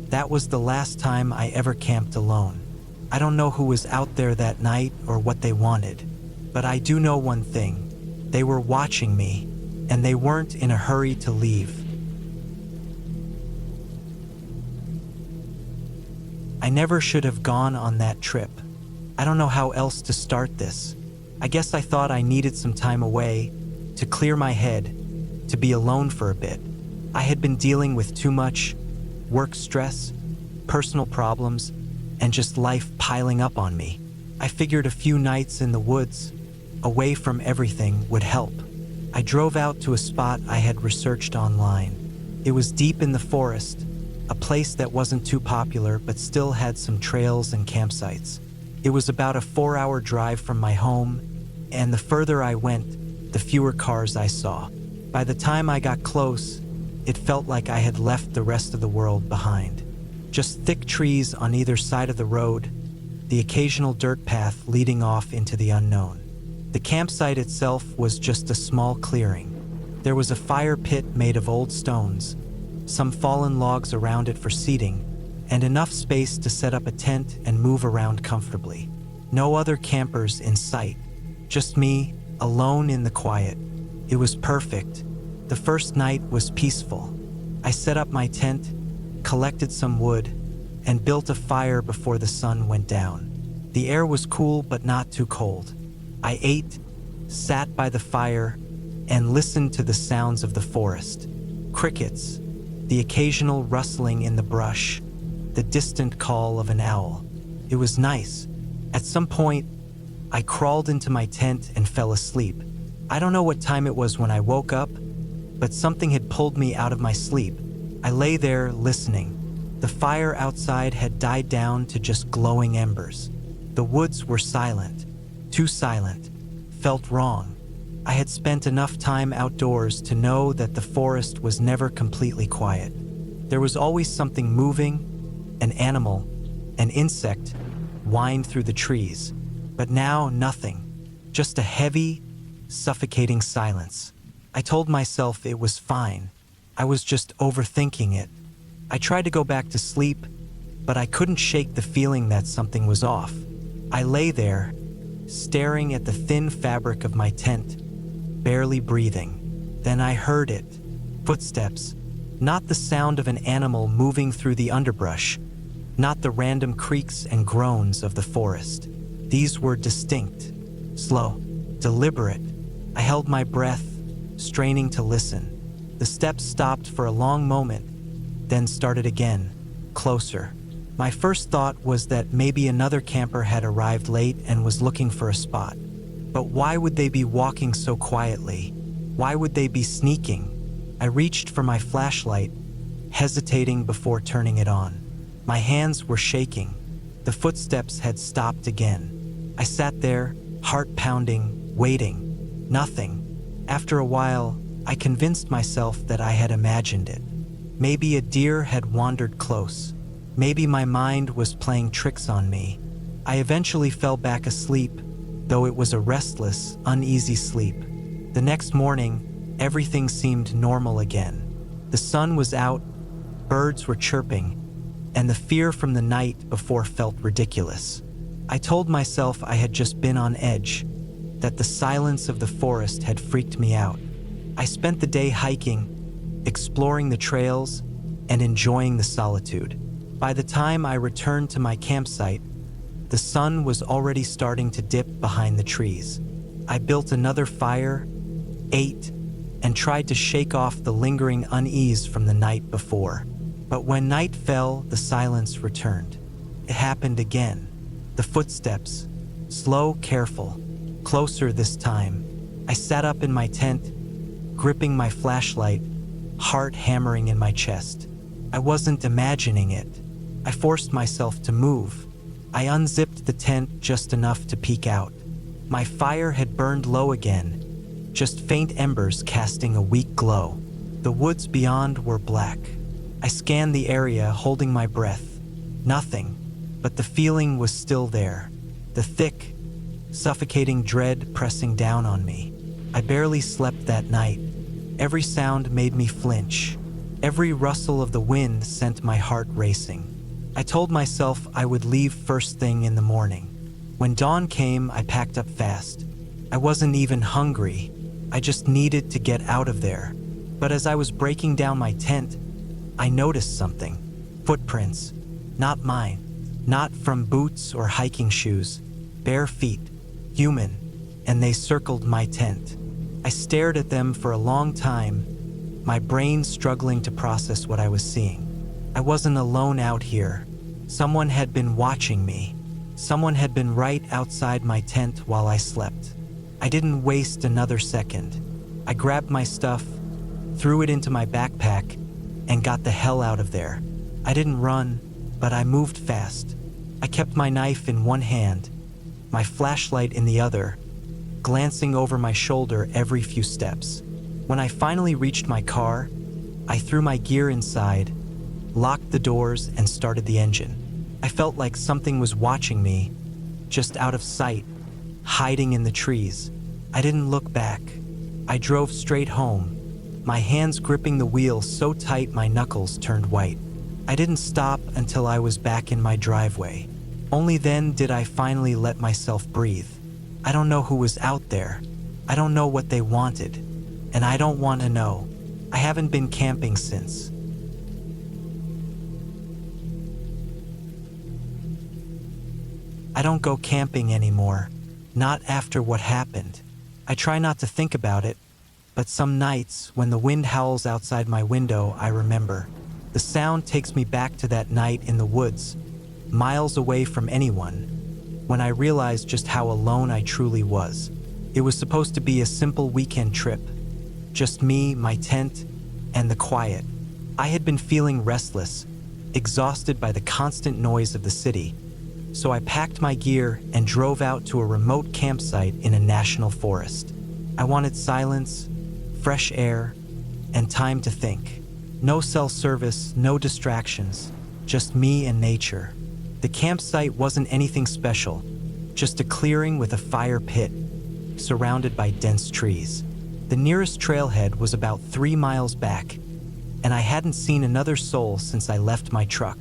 That was the last time I ever camped alone. I don't know who was out there that night or what they wanted, but I do know one thing. They were watching me, and they weren't in a hurry to leave. I never should have gone on that trip. I don't know how else to start this. I guess I thought I needed some time away, to clear my head, to be alone for a bit. I had been dealing with too much work stress, personal problems, and just life piling up on me. I figured a few nights in the woods, away from everything, would help. I drove out to a spot I had researched online. It was deep in the forest, a place that wasn't too popular but still had some trails and campsites. It was about a 4-hour drive from my home, and the further I went, the fewer cars I saw. By the time I got close, it felt like I had left the rest of the world behind. Just thick trees on either side of the road, the occasional dirt path leading off into the unknown. The campsite itself was just a small clearing. There was a fire pit made of old stones, some fallen logs around it for seating, and enough space to set up a tent and move around comfortably. No other campers in sight, just me, alone in the quiet. It was perfect. The first night was peaceful. I set up my tent, collected some wood, and built a fire before the sun went down. The air was cool but not too cold. I ate, sat by the fire, and listened to the sounds of the forest. Crickets, the occasional rustling in the brush, the distant call of an owl. It was nice. At some point, I crawled into my tent and fell asleep. I don't know what time it was when I woke up, but something had pulled me out of my sleep. I lay there listening. The fire outside had died down to just glowing embers. The woods were silent, too silent, felt wrong. I had spent enough time outdoors to know that the forest was never completely quiet. There was always something moving, an animal, an insect, whined through the trees. But now nothing, just a heavy, suffocating silence. I told myself it was fine. I was just overthinking it. I tried to go back to sleep, but I couldn't shake the feeling that something was off. I lay there, staring at the thin fabric of my tent, barely breathing. Then I heard it. Footsteps. Not the sound of an animal moving through the underbrush, not the random creaks and groans of the forest. These were distinct, slow, deliberate, I held my breath, straining to listen. The steps stopped for a long moment, then started again, closer. My first thought was that maybe another camper had arrived late and was looking for a spot. But why would they be walking so quietly? Why would they be sneaking? I reached for my flashlight, hesitating before turning it on. My hands were shaking. The footsteps had stopped again. I sat there, heart pounding, waiting. Nothing. After a while, I convinced myself that I had imagined it. Maybe a deer had wandered close. Maybe my mind was playing tricks on me. I eventually fell back asleep, though it was a restless, uneasy sleep. The next morning, everything seemed normal again. The sun was out, birds were chirping, and the fear from the night before felt ridiculous. I told myself I had just been on edge, that the silence of the forest had freaked me out. I spent the day hiking, exploring the trails, and enjoying the solitude. By the time I returned to my campsite, the sun was already starting to dip behind the trees. I built another fire, ate, and tried to shake off the lingering unease from the night before. But when night fell, the silence returned. It happened again. The footsteps, slow, careful, closer this time. I sat up in my tent, gripping my flashlight, heart hammering in my chest. I wasn't imagining it. I forced myself to move. I unzipped the tent just enough to peek out. My fire had burned low again, just faint embers casting a weak glow. The woods beyond were black. I scanned the area, holding my breath. Nothing, but the feeling was still there. The thick, suffocating dread pressing down on me. I barely slept that night. Every sound made me flinch. Every rustle of the wind sent my heart racing. I told myself I would leave first thing in the morning. When dawn came, I packed up fast. I wasn't even hungry. I just needed to get out of there. But as I was breaking down my tent, I noticed something. Footprints. Not mine. Not from boots or hiking shoes. Bare feet. Human. And they circled my tent. I stared at them for a long time, my brain struggling to process what I was seeing. I wasn't alone out here. Someone had been watching me. Someone had been right outside my tent while I slept. I didn't waste another second. I grabbed my stuff, threw it into my backpack, and got the hell out of there. I didn't run, but I moved fast. I kept my knife in one hand, my flashlight in the other, glancing over my shoulder every few steps. When I finally reached my car, I threw my gear inside, locked the doors, and started the engine. I felt like something was watching me, just out of sight, hiding in the trees. I didn't look back. I drove straight home, my hands gripping the wheel so tight my knuckles turned white. I didn't stop until I was back in my driveway. Only then did I finally let myself breathe. I don't know who was out there. I don't know what they wanted, and I don't want to know. I haven't been camping since. I don't go camping anymore, not after what happened. I try not to think about it, but some nights when the wind howls outside my window, I remember. The sound takes me back to that night in the woods, miles away from anyone, when I realized just how alone I truly was. It was supposed to be a simple weekend trip, just me, my tent, and the quiet. I had been feeling restless, exhausted by the constant noise of the city, so I packed my gear and drove out to a remote campsite in a national forest. I wanted silence, fresh air, and time to think. No cell service, no distractions, just me and nature. The campsite wasn't anything special, just a clearing with a fire pit, surrounded by dense trees. The nearest trailhead was about 3 miles back, and I hadn't seen another soul since I left my truck.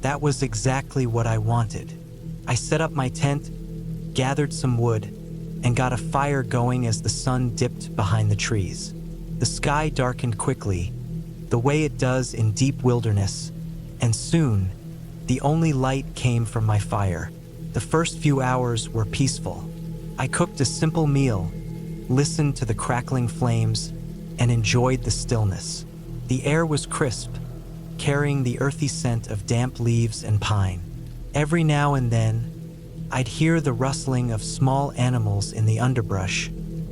That was exactly what I wanted. I set up my tent, gathered some wood, and got a fire going as the sun dipped behind the trees. The sky darkened quickly, the way it does in deep wilderness, and soon, the only light came from my fire. The first few hours were peaceful. I cooked a simple meal, listened to the crackling flames, and enjoyed the stillness. The air was crisp, carrying the earthy scent of damp leaves and pine. Every now and then, I'd hear the rustling of small animals in the underbrush,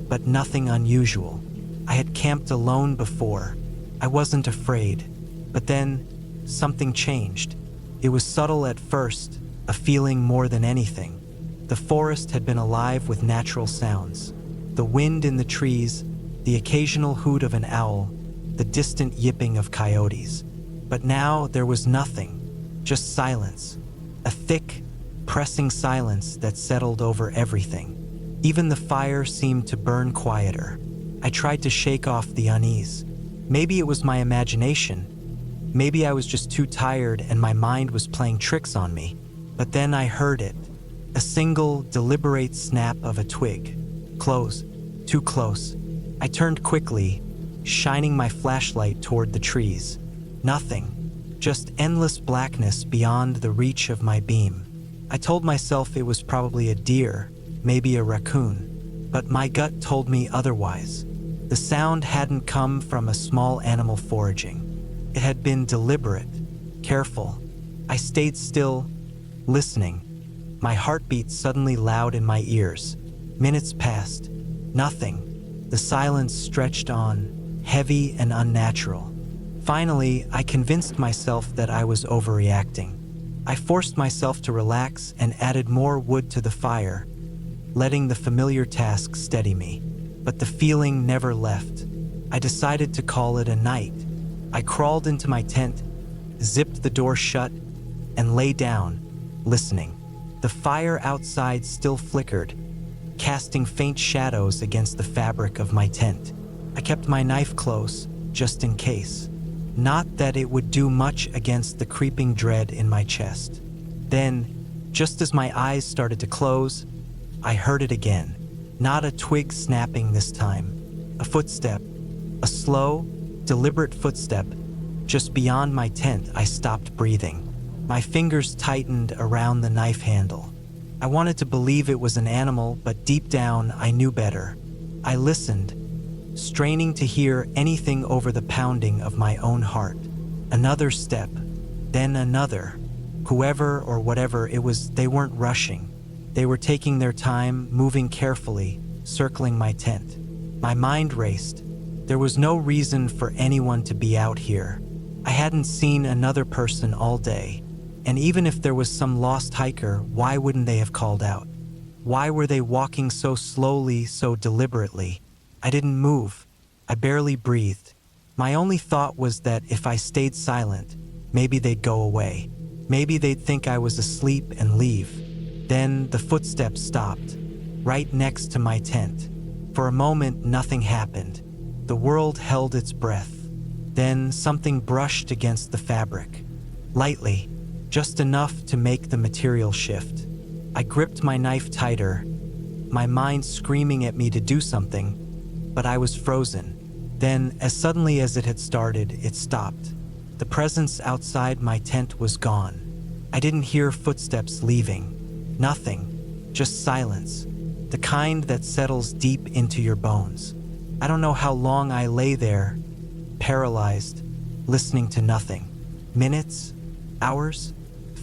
but nothing unusual. I had camped alone before. I wasn't afraid. But then, something changed. It was subtle at first, a feeling more than anything. The forest had been alive with natural sounds. The wind in the trees, the occasional hoot of an owl, the distant yipping of coyotes. But now there was nothing, just silence. A thick, pressing silence that settled over everything. Even the fire seemed to burn quieter. I tried to shake off the unease. Maybe it was my imagination. Maybe I was just too tired and my mind was playing tricks on me. But then I heard it. A single, deliberate snap of a twig. Close. Too close. I turned quickly, shining my flashlight toward the trees. Nothing. Just endless blackness beyond the reach of my beam. I told myself it was probably a deer, maybe a raccoon. But my gut told me otherwise. The sound hadn't come from a small animal foraging. It had been deliberate, careful. I stayed still, listening. My heartbeat suddenly loud in my ears. Minutes passed. Nothing. The silence stretched on, heavy and unnatural. Finally, I convinced myself that I was overreacting. I forced myself to relax and added more wood to the fire, letting the familiar task steady me. But the feeling never left. I decided to call it a night. I crawled into my tent, zipped the door shut, and lay down, listening. The fire outside still flickered, casting faint shadows against the fabric of my tent. I kept my knife close, just in case. Not that it would do much against the creeping dread in my chest. Then, just as my eyes started to close, I heard it again. Not a twig snapping this time. A footstep. A slow, deliberate footstep. Just beyond my tent, I stopped breathing. My fingers tightened around the knife handle. I wanted to believe it was an animal, but deep down, I knew better. I listened, straining to hear anything over the pounding of my own heart. Another step, then another. Whoever or whatever it was, they weren't rushing. They were taking their time, moving carefully, circling my tent. My mind raced. There was no reason for anyone to be out here. I hadn't seen another person all day. And even if there was some lost hiker, why wouldn't they have called out? Why were they walking so slowly, so deliberately? I didn't move. I barely breathed. My only thought was that if I stayed silent, maybe they'd go away. Maybe they'd think I was asleep and leave. Then the footsteps stopped, right next to my tent. For a moment, nothing happened. The world held its breath. Then something brushed against the fabric. Lightly, just enough to make the material shift. I gripped my knife tighter, my mind screaming at me to do something, but I was frozen. Then, as suddenly as it had started, it stopped. The presence outside my tent was gone. I didn't hear footsteps leaving. Nothing, just silence, the kind that settles deep into your bones. I don't know how long I lay there, paralyzed, listening to nothing. Minutes, hours,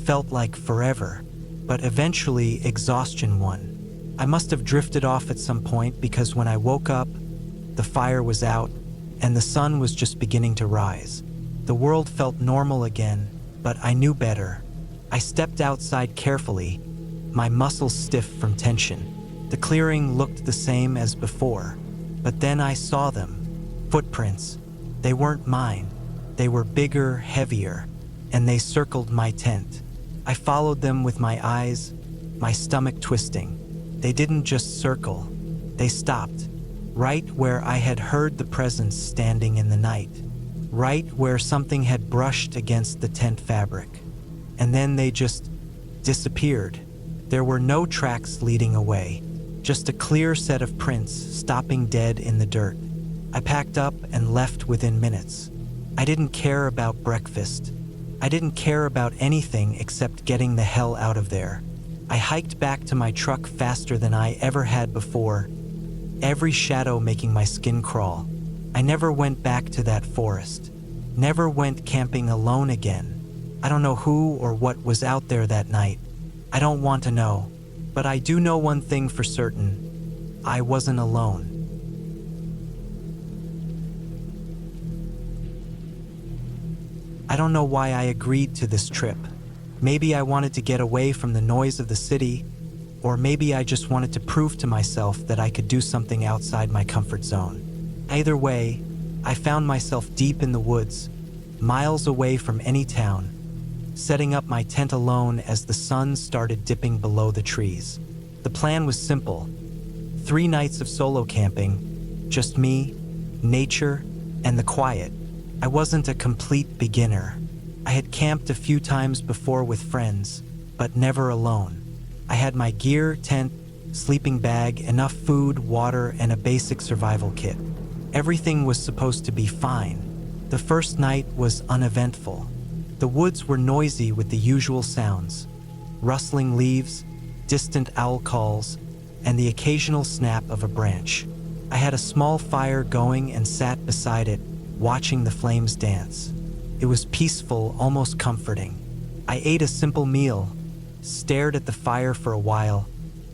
felt like forever, but eventually exhaustion won. I must have drifted off at some point because when I woke up, the fire was out and the sun was just beginning to rise. The world felt normal again, but I knew better. I stepped outside carefully, my muscles stiff from tension. The clearing looked the same as before, but then I saw them. Footprints. They weren't mine. They were bigger, heavier, and they circled my tent. I followed them with my eyes, my stomach twisting. They didn't just circle. They stopped, right where I had heard the presence standing in the night, right where something had brushed against the tent fabric. And then they just disappeared. There were no tracks leading away, just a clear set of prints stopping dead in the dirt. I packed up and left within minutes. I didn't care about breakfast. I didn't care about anything except getting the hell out of there. I hiked back to my truck faster than I ever had before, every shadow making my skin crawl. I never went back to that forest. Never went camping alone again. I don't know who or what was out there that night. I don't want to know. But I do know one thing for certain. I wasn't alone. I don't know why I agreed to this trip. Maybe I wanted to get away from the noise of the city, or maybe I just wanted to prove to myself that I could do something outside my comfort zone. Either way, I found myself deep in the woods, miles away from any town, setting up my tent alone as the sun started dipping below the trees. The plan was simple. 3 nights of solo camping, just me, nature, and the quiet. I wasn't a complete beginner. I had camped a few times before with friends, but never alone. I had my gear, tent, sleeping bag, enough food, water, and a basic survival kit. Everything was supposed to be fine. The first night was uneventful. The woods were noisy with the usual sounds: rustling leaves, distant owl calls, and the occasional snap of a branch. I had a small fire going and sat beside it, watching the flames dance. It was peaceful, almost comforting. I ate a simple meal, stared at the fire for a while,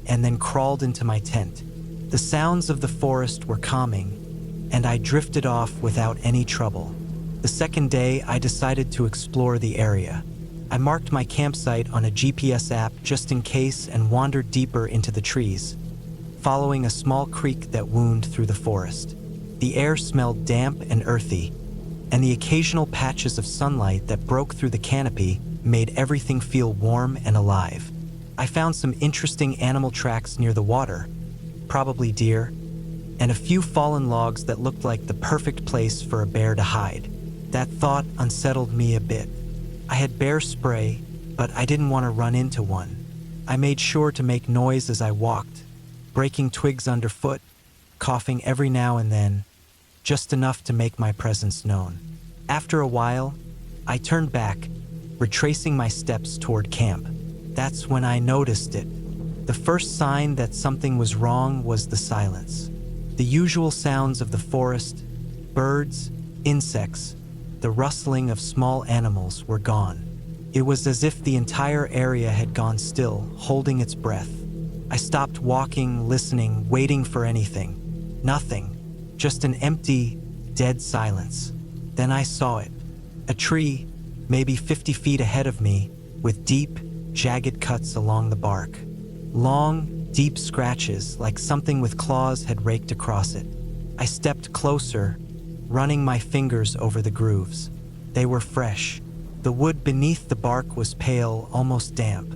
and then crawled into my tent. The sounds of the forest were calming, and I drifted off without any trouble. The second day, I decided to explore the area. I marked my campsite on a GPS app just in case and wandered deeper into the trees, following a small creek that wound through the forest. The air smelled damp and earthy, and the occasional patches of sunlight that broke through the canopy made everything feel warm and alive. I found some interesting animal tracks near the water, probably deer, and a few fallen logs that looked like the perfect place for a bear to hide. That thought unsettled me a bit. I had bear spray, but I didn't want to run into one. I made sure to make noise as I walked, breaking twigs underfoot, coughing every now and then, just enough to make my presence known. After a while, I turned back, retracing my steps toward camp. That's when I noticed it. The first sign that something was wrong was the silence. The usual sounds of the forest, birds, insects, the rustling of small animals were gone. It was as if the entire area had gone still, holding its breath. I stopped walking, listening, waiting for anything. Nothing. Just an empty, dead silence. Then I saw it. A tree, maybe 50 feet ahead of me, with deep, jagged cuts along the bark. Long, deep scratches, like something with claws had raked across it. I stepped closer, running my fingers over the grooves. They were fresh. The wood beneath the bark was pale, almost damp.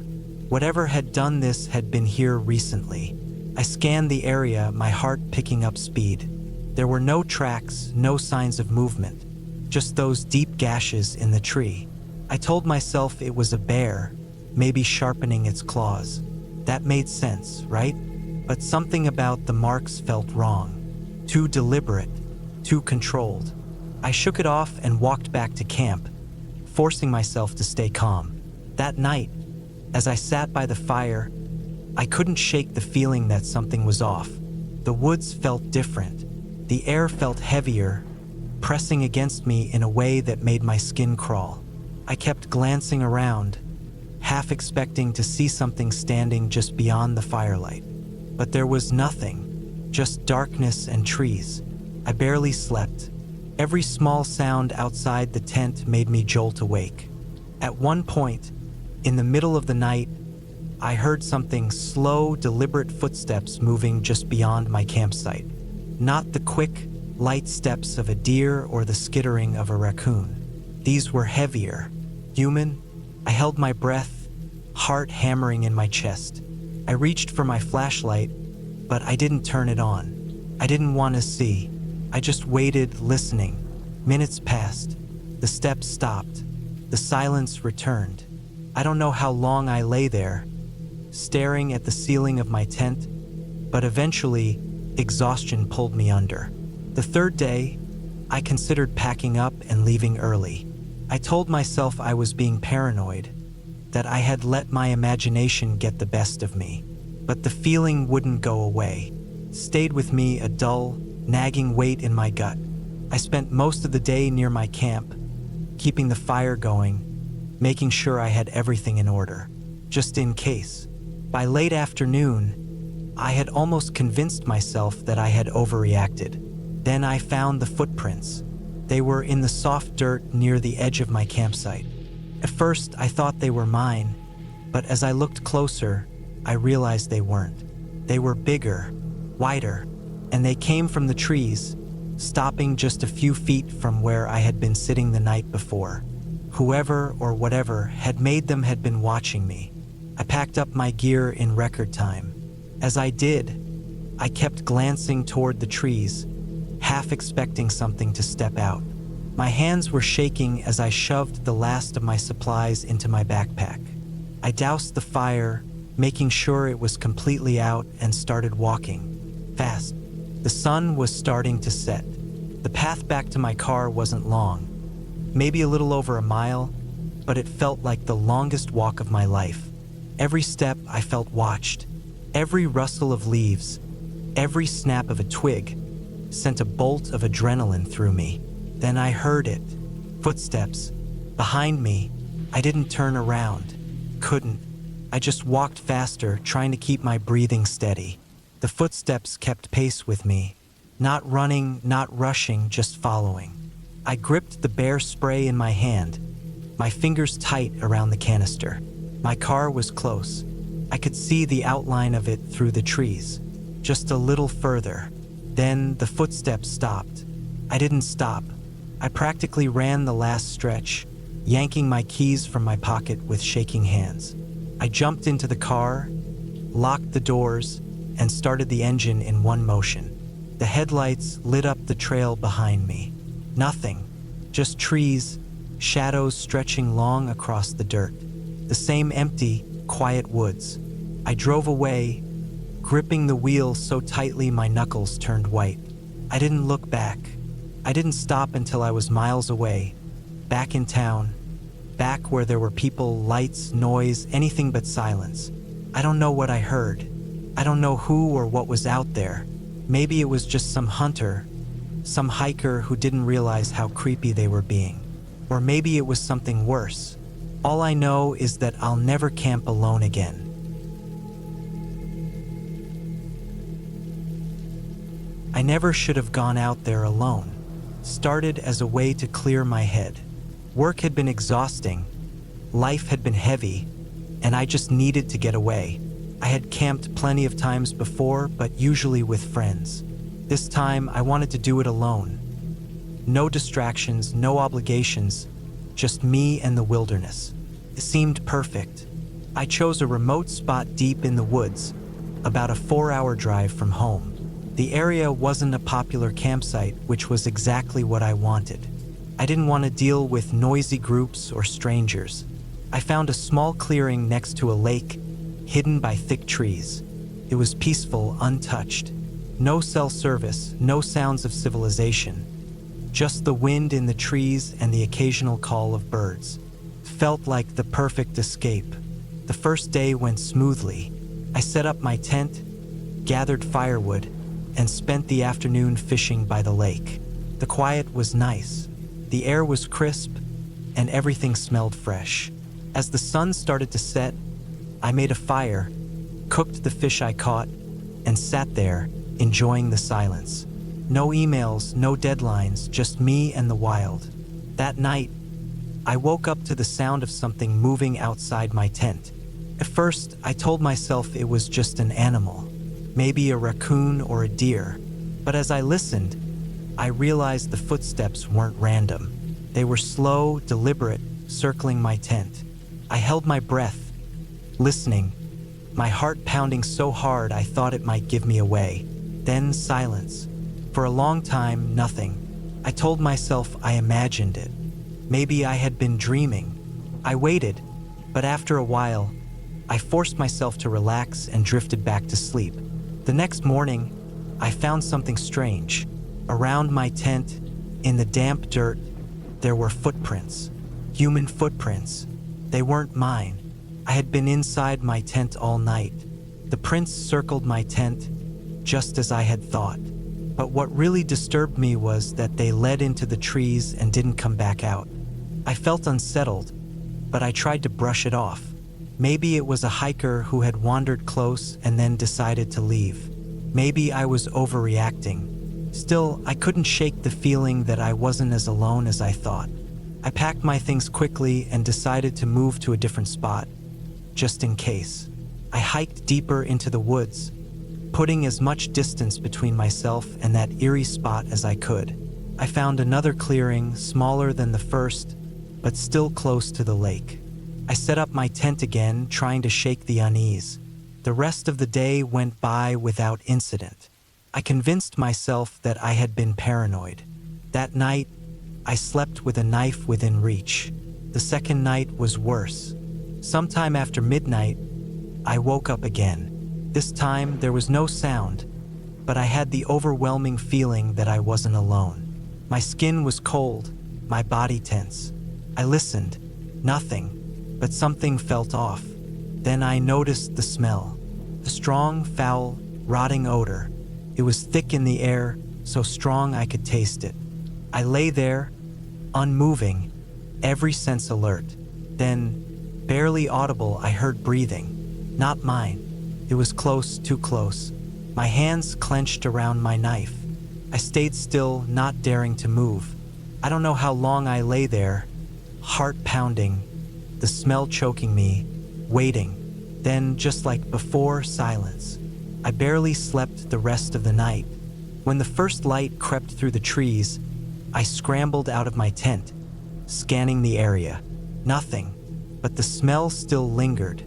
Whatever had done this had been here recently. I scanned the area, my heart picking up speed. There were no tracks, no signs of movement, just those deep gashes in the tree. I told myself it was a bear, maybe sharpening its claws. That made sense, right? But something about the marks felt wrong. Too deliberate, too controlled. I shook it off and walked back to camp, forcing myself to stay calm. That night, as I sat by the fire, I couldn't shake the feeling that something was off. The woods felt different. The air felt heavier, pressing against me in a way that made my skin crawl. I kept glancing around, half expecting to see something standing just beyond the firelight. But there was nothing, just darkness and trees. I barely slept. Every small sound outside the tent made me jolt awake. At one point, in the middle of the night, I heard something slow, deliberate footsteps moving just beyond my campsite. Not the quick, light steps of a deer or the skittering of a raccoon. These were heavier, human. I held my breath, heart hammering in my chest. I reached for my flashlight, but I didn't turn it on. I didn't want to see. I just waited, listening. Minutes passed. The steps stopped. The silence returned. I don't know how long I lay there, staring at the ceiling of my tent, but eventually, exhaustion pulled me under. The third day, I considered packing up and leaving early. I told myself I was being paranoid, that I had let my imagination get the best of me. But the feeling wouldn't go away. stayed with me, a dull, nagging weight in my gut. I spent most of the day near my camp, keeping the fire going, making sure I had everything in order, just in case. By late afternoon, I had almost convinced myself that I had overreacted. Then I found the footprints. They were in the soft dirt near the edge of my campsite. At first, I thought they were mine, but as I looked closer, I realized they weren't. They were bigger, wider, and they came from the trees, stopping just a few feet from where I had been sitting the night before. Whoever or whatever had made them had been watching me. I packed up my gear in record time. As I did, I kept glancing toward the trees, half expecting something to step out. My hands were shaking as I shoved the last of my supplies into my backpack. I doused the fire, making sure it was completely out, and started walking. Fast. The sun was starting to set. The path back to my car wasn't long, maybe a little over a mile, but it felt like the longest walk of my life. Every step I felt watched. Every rustle of leaves, every snap of a twig sent a bolt of adrenaline through me. Then I heard it. Footsteps. Behind me. I didn't turn around. Couldn't. I just walked faster, trying to keep my breathing steady. The footsteps kept pace with me. Not running, not rushing, just following. I gripped the bear spray in my hand, my fingers tight around the canister. My car was close. I could see the outline of it through the trees. Just a little further. Then the footsteps stopped. I didn't stop. I practically ran the last stretch, yanking my keys from my pocket with shaking hands. I jumped into the car, locked the doors, and started the engine in one motion. The headlights lit up the trail behind me. Nothing, just trees, shadows stretching long across the dirt. The same empty, quiet woods. I drove away, gripping the wheel so tightly my knuckles turned white. I didn't look back. I didn't stop until I was miles away, back in town, back where there were people, lights, noise, anything but silence. I don't know what I heard. I don't know who or what was out there. Maybe it was just some hunter, some hiker who didn't realize how creepy they were being. Or maybe it was something worse. All I know is that I'll never camp alone again. I never should have gone out there alone. Started as a way to clear my head. Work had been exhausting, life had been heavy, and I just needed to get away. I had camped plenty of times before, but usually with friends. This time, I wanted to do it alone. No distractions, no obligations, just me and the wilderness. It seemed perfect. I chose a remote spot deep in the woods, about a 4-hour drive from home. The area wasn't a popular campsite, which was exactly what I wanted. I didn't want to deal with noisy groups or strangers. I found a small clearing next to a lake, hidden by thick trees. It was peaceful, untouched. No cell service, no sounds of civilization. Just the wind in the trees and the occasional call of birds. Felt like the perfect escape. The first day went smoothly. I set up my tent, gathered firewood, and spent the afternoon fishing by the lake. The quiet was nice. The air was crisp, and everything smelled fresh. As the sun started to set, I made a fire, cooked the fish I caught, and sat there, enjoying the silence. No emails, no deadlines, just me and the wild. That night, I woke up to the sound of something moving outside my tent. At first, I told myself it was just an animal, maybe a raccoon or a deer. But as I listened, I realized the footsteps weren't random. They were slow, deliberate, circling my tent. I held my breath, listening, my heart pounding so hard I thought it might give me away. Then silence. For a long time, nothing. I told myself I imagined it. Maybe I had been dreaming. I waited, but after a while, I forced myself to relax and drifted back to sleep. The next morning, I found something strange. Around my tent, in the damp dirt, there were footprints. Human footprints. They weren't mine. I had been inside my tent all night. The prints circled my tent, just as I had thought. But what really disturbed me was that they led into the trees and didn't come back out. I felt unsettled, but I tried to brush it off. Maybe it was a hiker who had wandered close and then decided to leave. Maybe I was overreacting. Still, I couldn't shake the feeling that I wasn't as alone as I thought. I packed my things quickly and decided to move to a different spot, just in case. I hiked deeper into the woods, putting as much distance between myself and that eerie spot as I could. I found another clearing, smaller than the first, but still close to the lake. I set up my tent again, trying to shake the unease. The rest of the day went by without incident. I convinced myself that I had been paranoid. That night, I slept with a knife within reach. The second night was worse. Sometime after midnight, I woke up again. This time, there was no sound, but I had the overwhelming feeling that I wasn't alone. My skin was cold, my body tense. I listened. Nothing, but something felt off. Then I noticed the smell. The strong, foul, rotting odor. It was thick in the air, so strong I could taste it. I lay there, unmoving, every sense alert. Then, barely audible, I heard breathing. Not mine. It was close, too close. My hands clenched around my knife. I stayed still, not daring to move. I don't know how long I lay there, heart pounding, the smell choking me, waiting. Then, just like before, silence. I barely slept the rest of the night. When the first light crept through the trees, I scrambled out of my tent, scanning the area. Nothing, but the smell still lingered.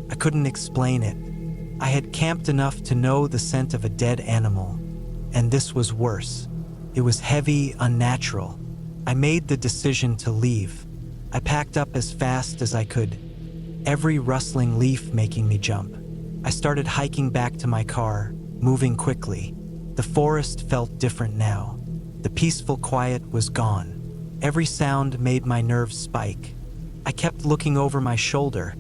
I couldn't explain it. I had camped enough to know the scent of a dead animal, and this was worse. It was heavy, unnatural. I made the decision to leave. I packed up as fast as I could, every rustling leaf making me jump. I started hiking back to my car, moving quickly. The forest felt different now. The peaceful quiet was gone. Every sound made my nerves spike. I kept looking over my shoulder,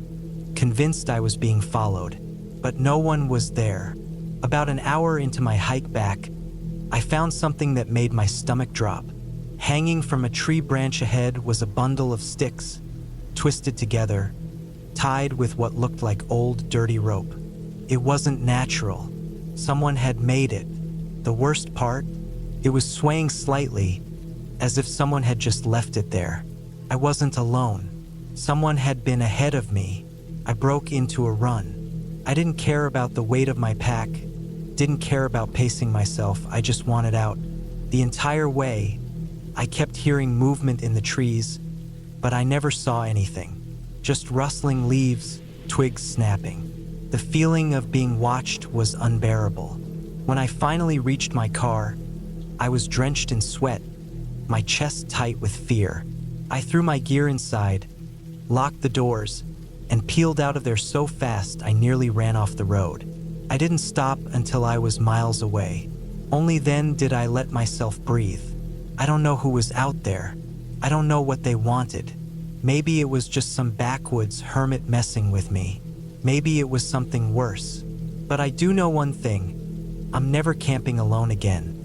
convinced I was being followed. But no one was there. About an hour into my hike back, I found something that made my stomach drop. Hanging from a tree branch ahead was a bundle of sticks, twisted together, tied with what looked like old, dirty rope. It wasn't natural. Someone had made it. The worst part, it was swaying slightly, as if someone had just left it there. I wasn't alone. Someone had been ahead of me. I broke into a run. I didn't care about the weight of my pack, didn't care about pacing myself, I just wanted out. The entire way, I kept hearing movement in the trees, but I never saw anything. Just rustling leaves, twigs snapping. The feeling of being watched was unbearable. When I finally reached my car, I was drenched in sweat, my chest tight with fear. I threw my gear inside, locked the doors, and peeled out of there so fast I nearly ran off the road. I didn't stop until I was miles away. Only then did I let myself breathe. I don't know who was out there. I don't know what they wanted. Maybe it was just some backwoods hermit messing with me. Maybe it was something worse. But I do know one thing. I'm never camping alone again.